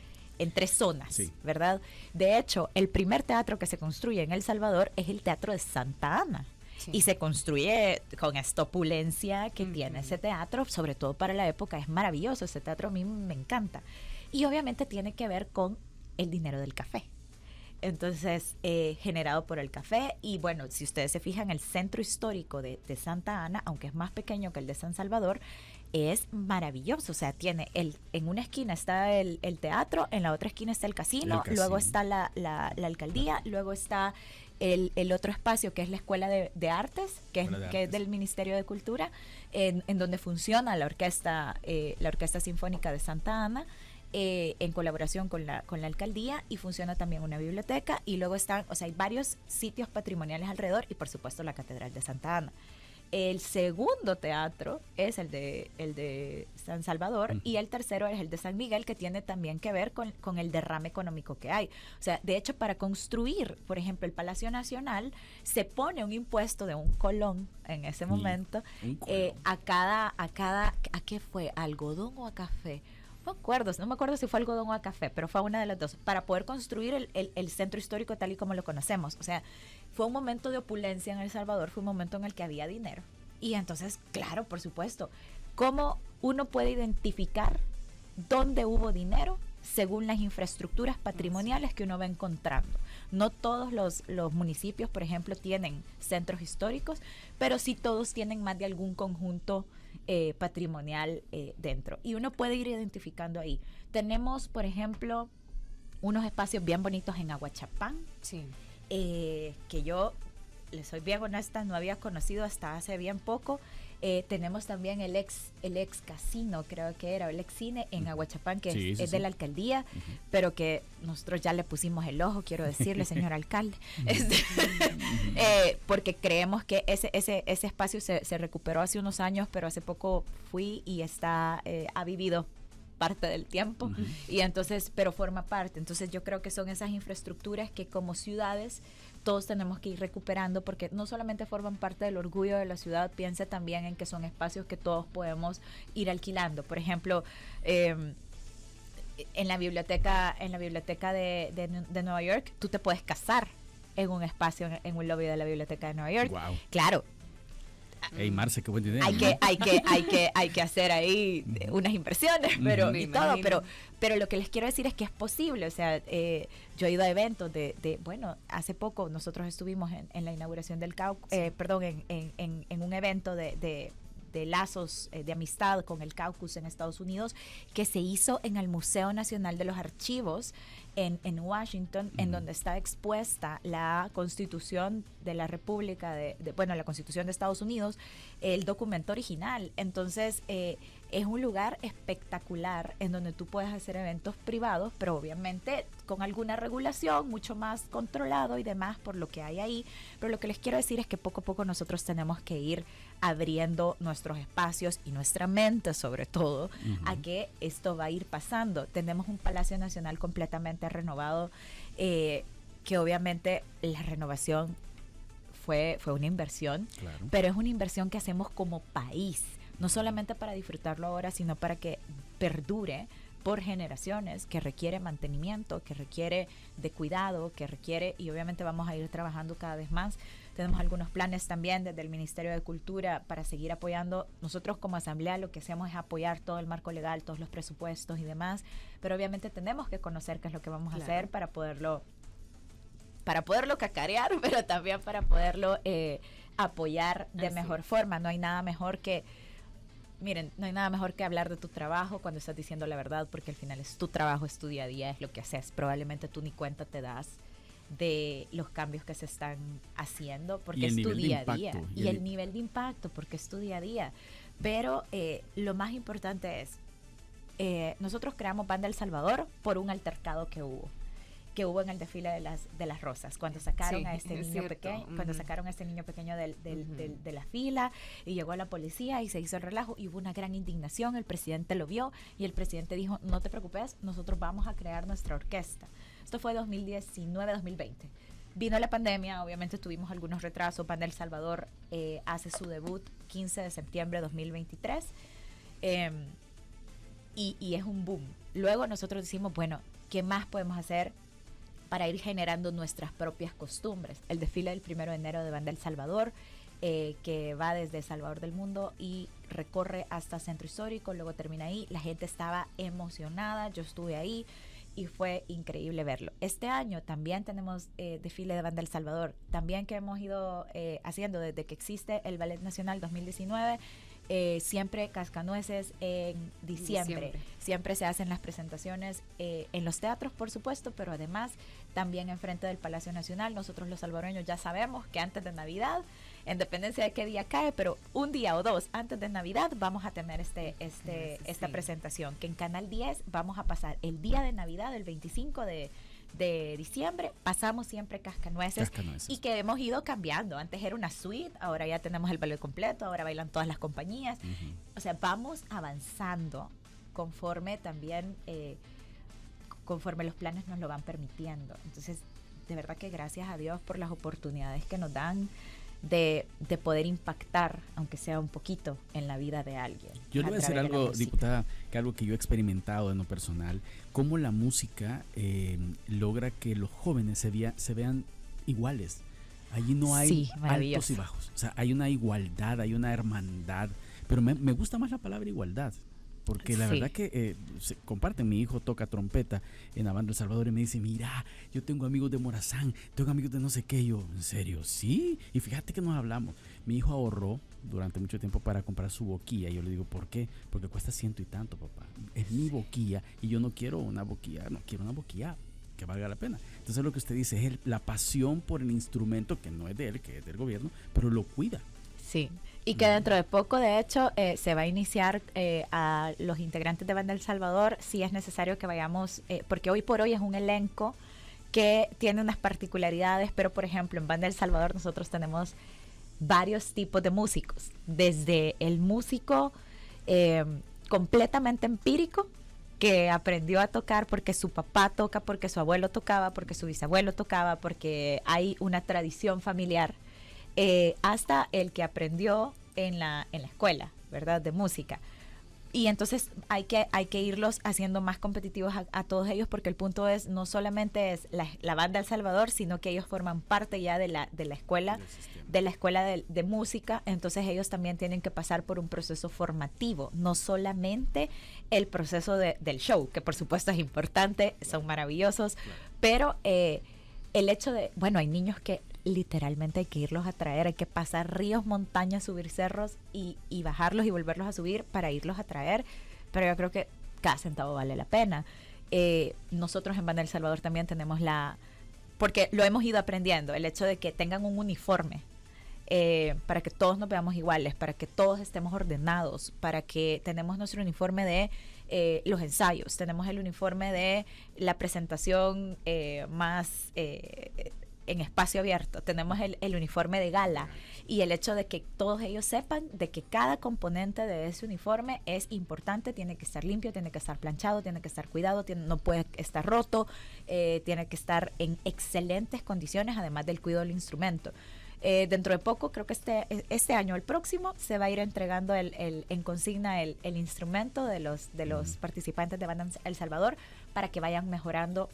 zonas, ¿verdad? De hecho, el primer teatro que se construye en El Salvador es el Teatro de Santa Ana. Y se construye con esta opulencia que tiene ese teatro, sobre todo para la época. Es maravilloso, ese teatro a mí me encanta. Y obviamente tiene que ver con el dinero del café. Entonces, generado por el café. Y bueno, si ustedes se fijan, el centro histórico de Santa Ana, aunque es más pequeño que el de San Salvador, es maravilloso. O sea, tiene en una esquina está el teatro, en la otra esquina está el casino, luego está la alcaldía, luego está el otro espacio que es la Escuela de Artes, que es del Ministerio de Cultura, en donde funciona la Orquesta Sinfónica de Santa Ana, en colaboración con la alcaldía, y funciona también una biblioteca, y luego están, o sea, hay varios sitios patrimoniales alrededor, y por supuesto la Catedral de Santa Ana. El segundo teatro es el de San Salvador, y el tercero es el de San Miguel, que tiene también que ver con el derrame económico que hay. O sea, de hecho, para construir, por ejemplo, el Palacio Nacional, se pone un impuesto de un colón en ese momento ¿a qué fue? ¿A algodón o a café? No me acuerdo si fue algodón o a café, pero fue una de las dos, para poder construir el centro histórico tal y como lo conocemos. O sea, fue un momento de opulencia en El Salvador, fue un momento en el que había dinero. Y entonces, claro, por supuesto, ¿cómo uno puede identificar dónde hubo dinero? Según las infraestructuras patrimoniales que uno va encontrando. No todos los municipios, por ejemplo, tienen centros históricos, pero sí todos tienen más de algún conjunto patrimonial dentro. Y uno puede ir identificando ahí. Tenemos, por ejemplo, unos espacios bien bonitos en Aguachapán, que yo, les soy bien honesta, no había conocido hasta hace bien poco. Tenemos también el ex casino, creo que era, el ex cine en Aguachapán, que es de la alcaldía, pero que nosotros ya le pusimos el ojo, quiero decirle, señor alcalde, porque creemos que ese espacio se recuperó hace unos años, pero hace poco fui y ha vivido parte del tiempo, y entonces, pero forma parte. Entonces yo creo que son esas infraestructuras que como ciudades todos tenemos que ir recuperando, porque no solamente forman parte del orgullo de la ciudad, piense también en que son espacios que todos podemos ir alquilando. Por ejemplo, en la biblioteca de Nueva York, tú te puedes casar en un espacio, en un lobby de la biblioteca de Nueva York. Wow. Claro. Hey, Marce, qué buen idea. Hay que hacer ahí unas inversiones, pero y todo, pero lo que les quiero decir es que es posible. O sea, yo he ido a eventos bueno, hace poco nosotros estuvimos en la inauguración del Caucus, en un evento de lazos de amistad con el Caucus en Estados Unidos, que se hizo en el Museo Nacional de los Archivos en Washington, en donde está expuesta la Constitución de la República, la Constitución de Estados Unidos, el documento original. Entonces, es un lugar espectacular en donde tú puedes hacer eventos privados, pero obviamente con alguna regulación, mucho más controlado y demás por lo que hay ahí. Pero lo que les quiero decir es que poco a poco nosotros tenemos que ir abriendo nuestros espacios y nuestra mente, sobre todo, a que esto va a ir pasando. Tenemos un Palacio Nacional completamente renovado, que obviamente la renovación fue una inversión, claro, pero es una inversión que hacemos como país, no solamente para disfrutarlo ahora, sino para que perdure por generaciones, que requiere mantenimiento, que requiere de cuidado, que requiere, y obviamente vamos a ir trabajando cada vez más. Tenemos algunos planes también desde el Ministerio de Cultura para seguir apoyando. Nosotros como asamblea lo que hacemos es apoyar todo el marco legal, todos los presupuestos y demás, pero obviamente tenemos que conocer qué es lo que vamos a hacer para poderlo cacarear, pero también para poderlo apoyar de mejor forma. No hay nada mejor que hablar de tu trabajo cuando estás diciendo la verdad, porque al final es tu trabajo, es tu día a día, es lo que haces. Probablemente tú ni cuenta te das de los cambios que se están haciendo, porque es tu día a día. Y el nivel de impacto, porque es tu día a día. Pero lo más importante es, nosotros creamos Banda El Salvador por un altercado que hubo en el desfile de las rosas, cuando sacaron a este niño pequeño, de la fila, y llegó la policía y se hizo el relajo y hubo una gran indignación. El presidente lo vio y el presidente dijo: no te preocupes, nosotros vamos a crear nuestra orquesta. Esto fue 2019-2020. Vino la pandemia, obviamente tuvimos algunos retrasos. Banda El Salvador hace su debut 15 de septiembre de 2023, y es un boom. Luego nosotros decimos, bueno, ¿qué más podemos hacer para ir generando nuestras propias costumbres? El desfile del 1 de enero de Banda El Salvador, que va desde Salvador del Mundo y recorre hasta Centro Histórico, luego termina ahí. La gente estaba emocionada, yo estuve ahí y fue increíble verlo. Este año también tenemos desfile de Banda El Salvador, también que hemos ido haciendo desde que existe el Ballet Nacional 2019. Siempre Cascanueces en diciembre. Siempre se hacen las presentaciones en los teatros, por supuesto, pero además también enfrente del Palacio Nacional. Nosotros los salvadoreños ya sabemos que antes de Navidad, en dependencia de qué día cae, pero un día o dos antes de Navidad vamos a tener esta presentación, que en Canal 10 vamos a pasar el día de Navidad, el 25 de diciembre, pasamos siempre Cascanueces, y que hemos ido cambiando. Antes era una suite, ahora ya tenemos el ballet completo, ahora bailan todas las compañías. O sea, vamos avanzando conforme también conforme los planes nos lo van permitiendo. Entonces, de verdad que gracias a Dios por las oportunidades que nos dan de poder impactar, aunque sea un poquito, en la vida de alguien. Yo le voy a decir algo, diputada, que algo que yo he experimentado en lo personal, cómo la música logra que los jóvenes se vean iguales. Allí no hay altos y bajos. O sea, hay una igualdad, hay una hermandad. Pero me gusta más la palabra igualdad, porque la verdad que se comparten. Mi hijo toca trompeta en la Banda El Salvador y me dice: mira, yo tengo amigos de Morazán, tengo amigos de no sé qué. Y yo, ¿en serio? Sí. Y fíjate que nos hablamos. Mi hijo ahorró durante mucho tiempo para comprar su boquilla. Y yo le digo: ¿por qué? Porque cuesta 100 y tanto, papá. Es mi boquilla y yo no quiero una boquilla que valga la pena. Entonces lo que usted dice es la pasión por el instrumento, que no es de él, que es del gobierno, pero lo cuida. Sí, y que dentro de poco, de hecho, se va a iniciar a los integrantes de Banda El Salvador. Sí es necesario que vayamos, porque hoy por hoy es un elenco que tiene unas particularidades, pero por ejemplo en Banda El Salvador nosotros tenemos varios tipos de músicos, desde el músico completamente empírico, que aprendió a tocar porque su papá toca, porque su abuelo tocaba, porque su bisabuelo tocaba, porque hay una tradición familiar, hasta el que aprendió en la escuela, ¿verdad?, de música. Y entonces hay que irlos haciendo más competitivos a todos ellos, porque el punto es, no solamente es la banda El Salvador, sino que ellos forman parte ya de la escuela, de música. Entonces ellos también tienen que pasar por un proceso formativo, no solamente el proceso del show, que por supuesto es importante, son maravillosos, pero el hecho de, bueno, hay niños que literalmente hay que irlos a traer, hay que pasar ríos, montañas, subir cerros y bajarlos y volverlos a subir para irlos a traer, pero yo creo que cada centavo vale la pena. Nosotros en Banda El Salvador también tenemos porque lo hemos ido aprendiendo, el hecho de que tengan un uniforme, para que todos nos veamos iguales, para que todos estemos ordenados, para que tenemos nuestro uniforme de los ensayos, tenemos el uniforme de la presentación más en espacio abierto, tenemos el uniforme de gala, y el hecho de que todos ellos sepan de que cada componente de ese uniforme es importante, tiene que estar limpio, tiene que estar planchado, tiene que estar cuidado, no puede estar roto, tiene que estar en excelentes condiciones, además del cuidado del instrumento. Dentro de poco, creo que este año, el próximo, se va a ir entregando en consigna el instrumento de los participantes de Banda El Salvador, para que vayan mejorando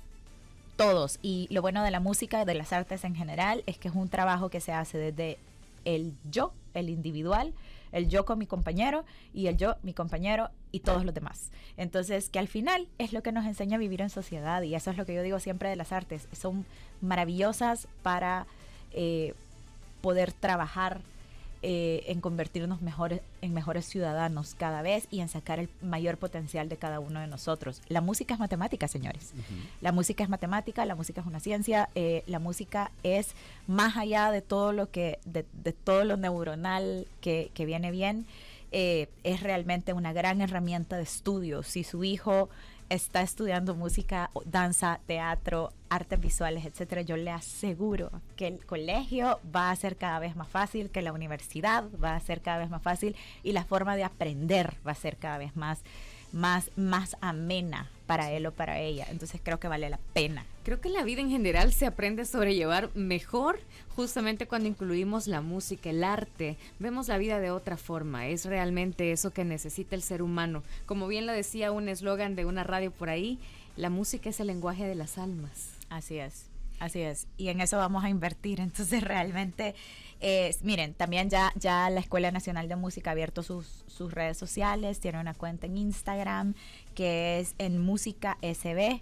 todos. Y lo bueno de la música, de las artes en general, es que es un trabajo que se hace desde el yo, el individual, el yo con mi compañero, y el yo, mi compañero y todos los demás. Entonces, que al final es lo que nos enseña a vivir en sociedad, y eso es lo que yo digo siempre de las artes. Son maravillosas para poder trabajar en convertirnos en mejores ciudadanos cada vez, y en sacar el mayor potencial de cada uno de nosotros. La música es matemática, señores. La música es matemática, la música es una ciencia, la música es más allá de todo lo de todo lo neuronal que viene bien. Es realmente una gran herramienta de estudio. Si su hijo está estudiando música, danza, teatro, artes visuales, etcétera, yo le aseguro que el colegio va a ser cada vez más fácil, que la universidad va a ser cada vez más fácil, y la forma de aprender va a ser cada vez más amena para él o para ella. Entonces creo que vale la pena. Creo que la vida en general se aprende a sobrellevar mejor justamente cuando incluimos la música, el arte. Vemos la vida de otra forma. Es realmente eso que necesita el ser humano. Como bien lo decía un eslogan de una radio por ahí, la música es el lenguaje de las almas. Así es. Así es, y en eso vamos a invertir. Entonces realmente, miren, también ya la Escuela Nacional de Música ha abierto sus redes sociales, tiene una cuenta en Instagram que es en Música SB,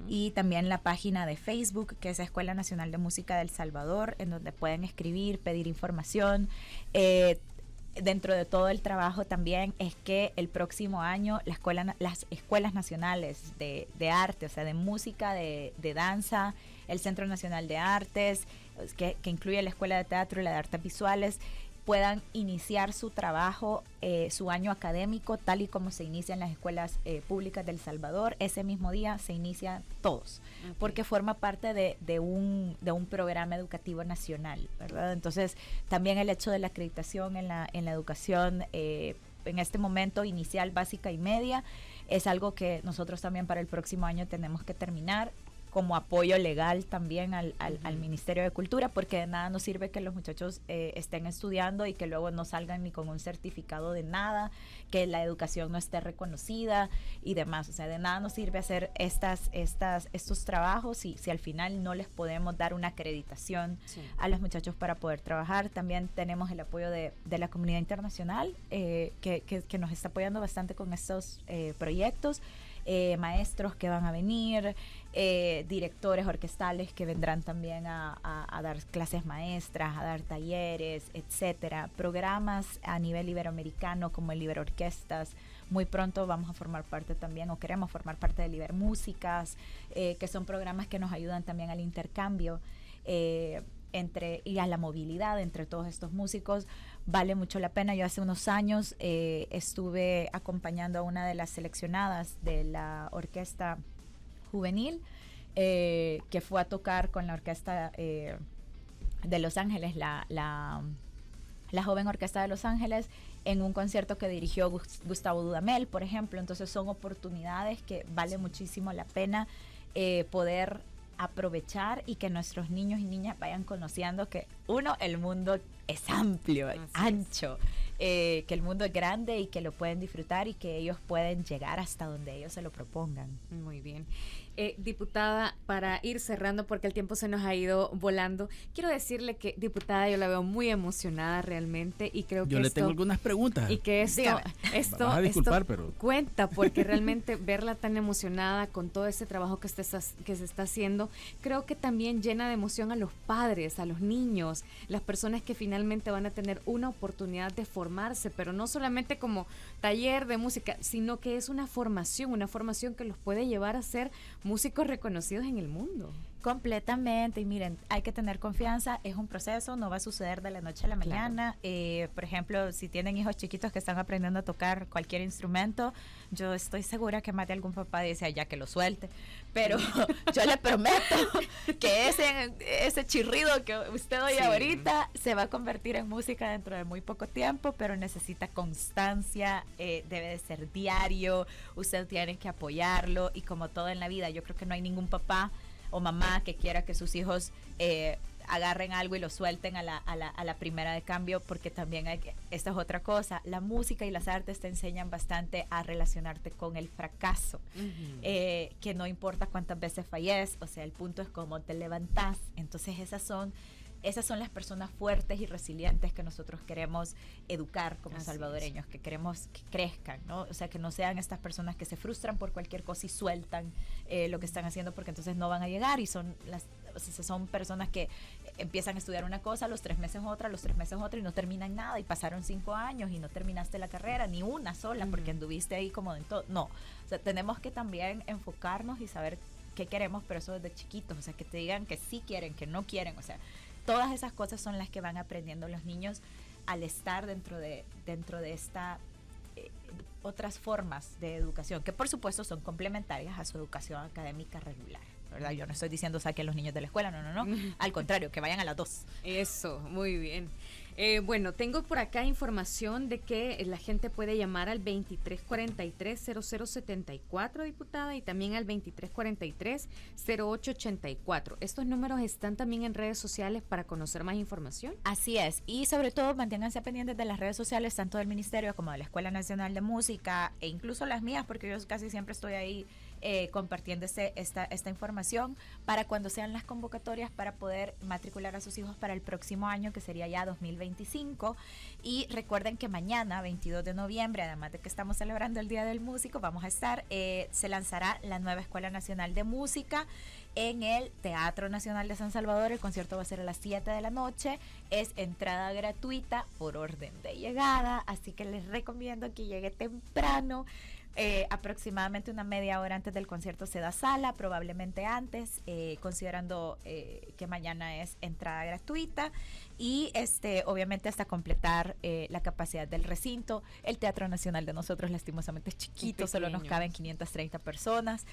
y también la página de Facebook que es Escuela Nacional de Música del Salvador, en donde pueden escribir, pedir información. Dentro de todo el trabajo también es que el próximo año las escuelas nacionales de arte, o sea, de música, de danza, el Centro Nacional de Artes, que incluye la Escuela de Teatro y la de Artes Visuales, puedan iniciar su trabajo, su año académico, tal y como se inician las escuelas públicas del Salvador. Ese mismo día se inician todos, porque forma parte de un programa educativo nacional, ¿verdad? Entonces, también el hecho de la acreditación en la educación, en este momento inicial, básica y media, es algo que nosotros también para el próximo año tenemos que terminar, como apoyo legal también al Ministerio de Cultura, porque de nada nos sirve que los muchachos estén estudiando y que luego no salgan ni con un certificado de nada, que la educación no esté reconocida y demás. O sea, de nada nos sirve hacer estos trabajos si al final no les podemos dar una acreditación a los muchachos para poder trabajar. También tenemos el apoyo de la comunidad internacional que nos está apoyando bastante con estos proyectos. Maestros que van a venir, directores orquestales que vendrán también a dar clases maestras, a dar talleres, etcétera. Programas a nivel iberoamericano como el Iberorquestas. Muy pronto vamos a formar parte también, o queremos formar parte del Ibermúsicas, que son programas que nos ayudan también al intercambio y a la movilidad entre todos estos músicos. Vale mucho la pena. Yo hace unos años estuve acompañando a una de las seleccionadas de la orquesta juvenil, que fue a tocar con la orquesta de Los Ángeles, la joven orquesta de Los Ángeles, en un concierto que dirigió Gustavo Dudamel, por ejemplo. Entonces son oportunidades que vale muchísimo la pena poder aprovechar y que nuestros niños y niñas vayan conociendo que el mundo es amplio, ancho, que el mundo es grande y que lo pueden disfrutar y que ellos pueden llegar hasta donde ellos se lo propongan. Muy bien. Diputada, para ir cerrando porque el tiempo se nos ha ido volando, quiero decirle que, diputada, yo la veo muy emocionada realmente y creo que yo le tengo algunas preguntas. Y que esto vas a disculpar, pero cuenta, porque realmente verla tan emocionada con todo ese trabajo que se está haciendo, creo que también llena de emoción a los padres, a los niños, las personas que finalmente van a tener una oportunidad de formarse, pero no solamente como taller de música, sino que es una formación que los puede llevar a ser músicos reconocidos en el mundo. Completamente, y miren, hay que tener confianza, es un proceso, no va a suceder de la noche a la mañana. Por ejemplo, si tienen hijos chiquitos que están aprendiendo a tocar cualquier instrumento, yo estoy segura que más de algún papá dice ya que lo suelte, pero yo le prometo que ese chirrido que usted oye ahorita se va a convertir en música dentro de muy poco tiempo, pero necesita constancia, debe de ser diario, usted tiene que apoyarlo, y como todo en la vida, yo creo que no hay ningún papá o mamá que quiera que sus hijos agarren algo y lo suelten a la primera de cambio, porque también esta es otra cosa, la música y las artes te enseñan bastante a relacionarte con el fracaso, que no importa cuántas veces falles, o sea, el punto es cómo te levantás. Entonces esas son las personas fuertes y resilientes que nosotros queremos educar como salvadoreños, que queremos que crezcan, ¿no? O sea, que no sean estas personas que se frustran por cualquier cosa y sueltan lo que están haciendo, porque entonces no van a llegar, y son personas que empiezan a estudiar una cosa, a los 3 meses otra, y no terminan nada, y pasaron 5 años y no terminaste la carrera, ni una sola, porque anduviste ahí como en todo. No, o sea, tenemos que también enfocarnos y saber qué queremos, pero eso desde chiquitos, o sea, que te digan que sí quieren, que no quieren, o sea, todas esas cosas son las que van aprendiendo los niños al estar dentro de esta otras formas de educación, que por supuesto son complementarias a su educación académica regular, ¿verdad? Yo no estoy diciendo saquen los niños de la escuela, no, al contrario, que vayan a las 2. Eso, muy bien. Bueno, tengo por acá información de que la gente puede llamar al 2343-0074, diputada, y también al 2343-0884. Estos números están también en redes sociales para conocer más información. Así es, y sobre todo manténganse pendientes de las redes sociales, tanto del Ministerio como de la Escuela Nacional de Música, e incluso las mías, porque yo casi siempre estoy ahí compartiendo esta información para cuando sean las convocatorias para poder matricular a sus hijos para el próximo año, que sería ya 2025. Y recuerden que mañana, 22 de noviembre, además de que estamos celebrando el Día del Músico, vamos a estar, se lanzará la nueva Escuela Nacional de Música en el Teatro Nacional de San Salvador. El concierto va a ser a las 7 de la noche, es entrada gratuita por orden de llegada, así que les recomiendo que llegue temprano. Aproximadamente una media hora antes del concierto se da sala, probablemente antes, considerando que mañana es entrada gratuita, y obviamente hasta completar la capacidad del recinto. El Teatro Nacional de nosotros lastimosamente es chiquito, solo nos caben 530 personas,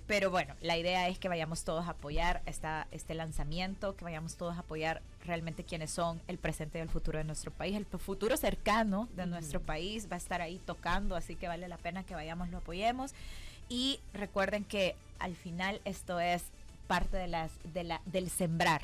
pero bueno, la idea es que vayamos todos a apoyar este lanzamiento, que vayamos todos a apoyar realmente quienes son el presente y el futuro de nuestro país. El futuro cercano de nuestro país va a estar ahí tocando, así que vale la pena que vayamos, lo apoyemos. Y recuerden que al final esto es parte del sembrar.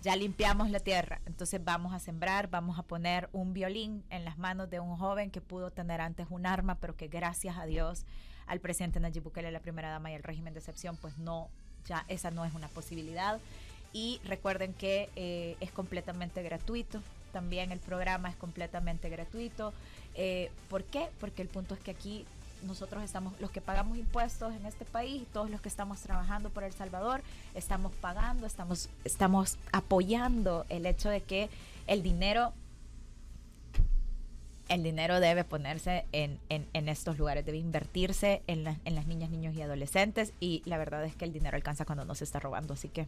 Ya limpiamos la tierra, entonces vamos a sembrar, vamos a poner un violín en las manos de un joven que pudo tener antes un arma, pero que gracias a Dios, al presidente Nayib Bukele, la primera dama y el régimen de excepción, pues no, ya esa no es una posibilidad. Y recuerden que es completamente gratuito, también el programa es completamente gratuito. ¿Por qué? Porque el punto es que aquí nosotros estamos, los que pagamos impuestos en este país, todos los que estamos trabajando por El Salvador, estamos pagando, estamos apoyando el hecho de que el dinero debe ponerse en estos lugares, debe invertirse en las niñas, niños y adolescentes, y la verdad es que el dinero alcanza cuando no se está robando, así que...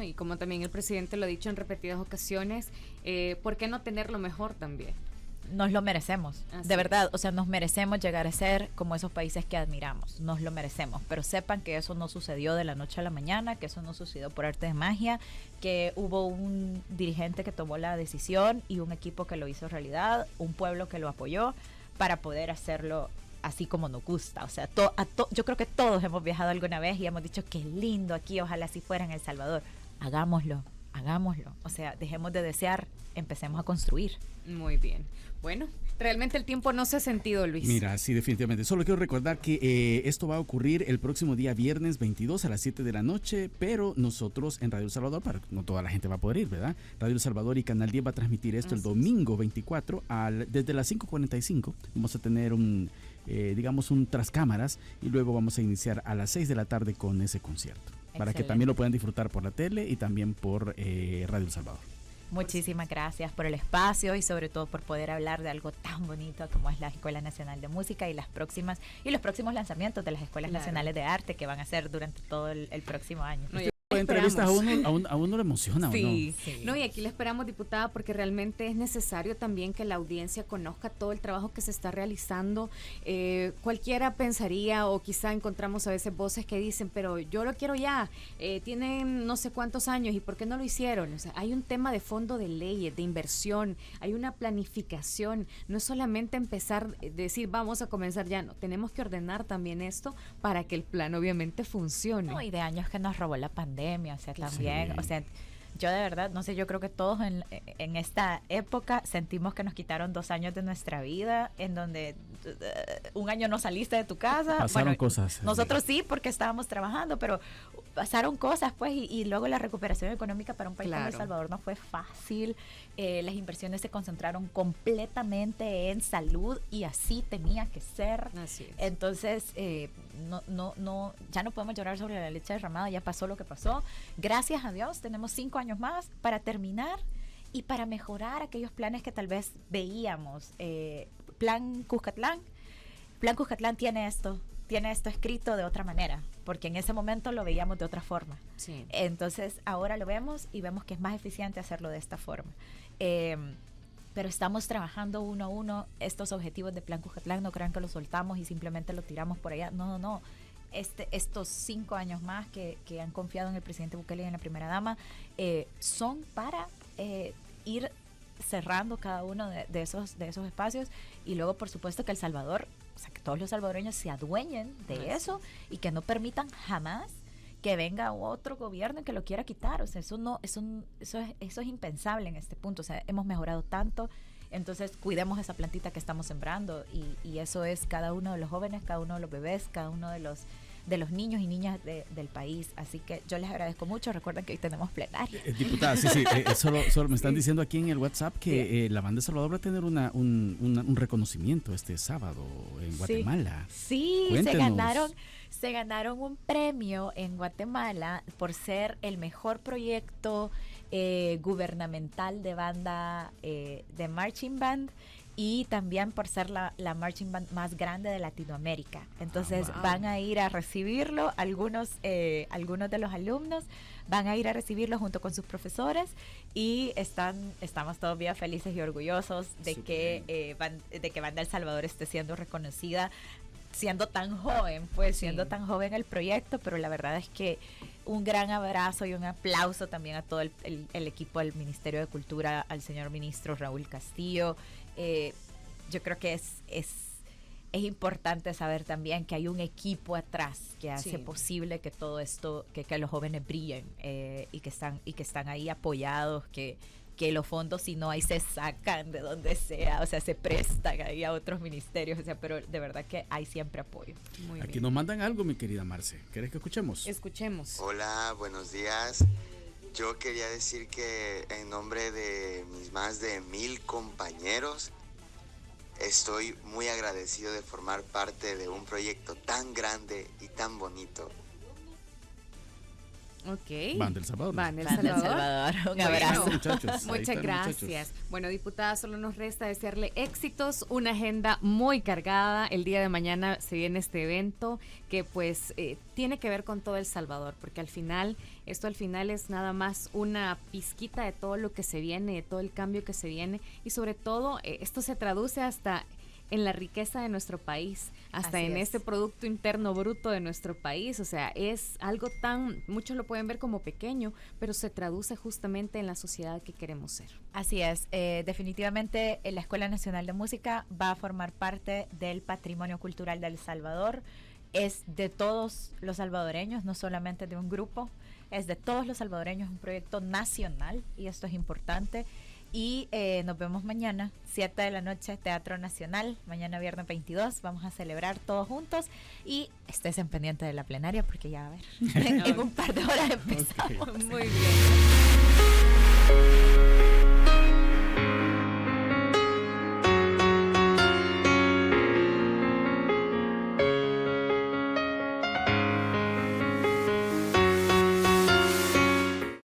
Y como también el presidente lo ha dicho en repetidas ocasiones, ¿por qué no tener lo mejor también? nos lo merecemos, Así de verdad, o sea, nos merecemos llegar a ser como esos países que admiramos, nos lo merecemos, pero sepan que eso no sucedió de la noche a la mañana, que eso no sucedió por arte de magia, que hubo un dirigente que tomó la decisión y un equipo que lo hizo realidad, un pueblo que lo apoyó para poder hacerlo así como nos gusta, o sea, yo creo que todos hemos viajado alguna vez y hemos dicho qué lindo aquí, ojalá así fuera en El Salvador, hagámoslo, o sea, dejemos de desear, empecemos a construir. Muy bien. Bueno, realmente el tiempo no se ha sentido, Luis. Mira, sí, definitivamente. Solo quiero recordar que esto va a ocurrir el próximo día viernes 22 a las 7 de la noche, pero nosotros en Radio El Salvador, no toda la gente va a poder ir, ¿verdad? Radio El Salvador y Canal 10 va a transmitir esto el domingo 24 desde las 5:45. Vamos a tener un tras cámaras y luego vamos a iniciar a las 6 de la tarde con ese concierto. Excelente. Para que también lo puedan disfrutar por la tele y también por Radio El Salvador. Muchísimas gracias por el espacio y sobre todo por poder hablar de algo tan bonito como es la Escuela Nacional de Música y los próximos lanzamientos de las Escuelas Nacionales de Arte que van a ser durante todo el próximo año. No, Entrevistas a uno le emociona, sí, ¿o no? sí. No, y aquí le esperamos, diputada, porque realmente es necesario también que la audiencia conozca todo el trabajo que se está realizando. Cualquiera pensaría, o quizá encontramos a veces voces que dicen, pero yo lo quiero ya, tienen no sé cuántos años, ¿y por qué no lo hicieron? O sea, hay un tema de fondo de leyes, de inversión, hay una planificación, no es solamente empezar, decir, vamos a comenzar ya, no, tenemos que ordenar también esto para que el plan obviamente funcione. No, y de años que nos robó la pandemia, o sea, también, Sí. o sea, yo de verdad, no sé, yo creo que todos en esta época sentimos que nos quitaron 2 años de nuestra vida, en donde un año no saliste de tu casa. Pasaron cosas. Nosotros sí, porque estábamos trabajando, pero pasaron cosas, pues, y luego la recuperación económica para un país como El Salvador no fue fácil. Las inversiones se concentraron completamente en salud y así tenía que ser. Así es. Entonces, ya no podemos llorar sobre la leche derramada, ya pasó lo que pasó. Gracias a Dios, tenemos 5 años más para terminar y para mejorar aquellos planes que tal vez veíamos. Plan Cuscatlán tiene esto escrito de otra manera, porque en ese momento lo veíamos de otra forma. Sí. Entonces ahora lo vemos y vemos que es más eficiente hacerlo de esta forma. Pero estamos trabajando uno a uno estos objetivos de Plan Cuscatlán. No crean que lo soltamos y simplemente lo tiramos por allá. No. Estos 5 años más que han confiado en el presidente Bukele y en la primera dama son para ir cerrando cada uno de esos espacios, y luego por supuesto que El Salvador, o sea, que todos los salvadoreños se adueñen de eso y que no permitan jamás que venga otro gobierno y que lo quiera quitar. O sea, eso es impensable en este punto. O sea, hemos mejorado tanto, entonces cuidemos esa plantita que estamos sembrando, y eso es cada uno de los jóvenes, cada uno de los bebés, cada uno de los niños y niñas del país. Así que yo les agradezco mucho. Recuerden que hoy tenemos plenaria. Diputada, sí, solo me están diciendo aquí en el WhatsApp que la banda de Salvador va a tener un reconocimiento este sábado en Guatemala. Sí, Cuéntenos. se ganaron un premio en Guatemala por ser el mejor proyecto gubernamental de banda, de marching band, y también por ser la marching band más grande de Latinoamérica. Entonces van a ir a recibirlo, algunos de los alumnos van a ir a recibirlo junto con sus profesores, y estamos todos bien felices y orgullosos de que Banda El Salvador esté siendo reconocida, siendo tan joven, siendo tan joven el proyecto. Pero la verdad es que un gran abrazo y un aplauso también a todo el equipo del Ministerio de Cultura, al señor ministro Raúl Castillo. Yo creo que es importante saber también que hay un equipo atrás que hace posible que todo esto, que los jóvenes brillen, y que están ahí apoyados, que los fondos, si no, ahí se sacan de donde sea, o sea, se prestan ahí a otros ministerios, o sea, pero de verdad que hay siempre apoyo. Muy Aquí bien. nos mandan algo, mi querida Marce. ¿Querés que escuchemos? Escuchemos. Hola, buenos días. Yo quería decir que en nombre de mis más de 1000 compañeros, estoy muy agradecido de formar parte de un proyecto tan grande y tan bonito. Ok. Van del Salvador. Van del Van del Salvador. Salvador. Un Bueno, abrazo. Muchachos, ahí Muchas están, gracias. muchachos. Bueno, diputada, solo nos resta desearle éxitos, una agenda muy cargada. El día de mañana se viene este evento que pues tiene que ver con todo El Salvador, porque esto al final es nada más una pizquita de todo lo que se viene, de todo el cambio que se viene y sobre todo esto se traduce hasta en la riqueza de nuestro país, hasta Así en es. este Producto Interno Bruto de nuestro país. O sea, es algo muchos lo pueden ver como pequeño, pero se traduce justamente en la sociedad que queremos ser. Así es, definitivamente la Escuela Nacional de Música va a formar parte del patrimonio cultural de El Salvador. Es de todos los salvadoreños, no solamente de un grupo, es de todos los salvadoreños, un proyecto nacional y esto es importante. Y nos vemos mañana, 7 de la noche, Teatro Nacional, mañana viernes 22, vamos a celebrar todos juntos y estés en pendiente de la plenaria porque ya va a ver, en un par de horas empezamos. Ok. Muy bien.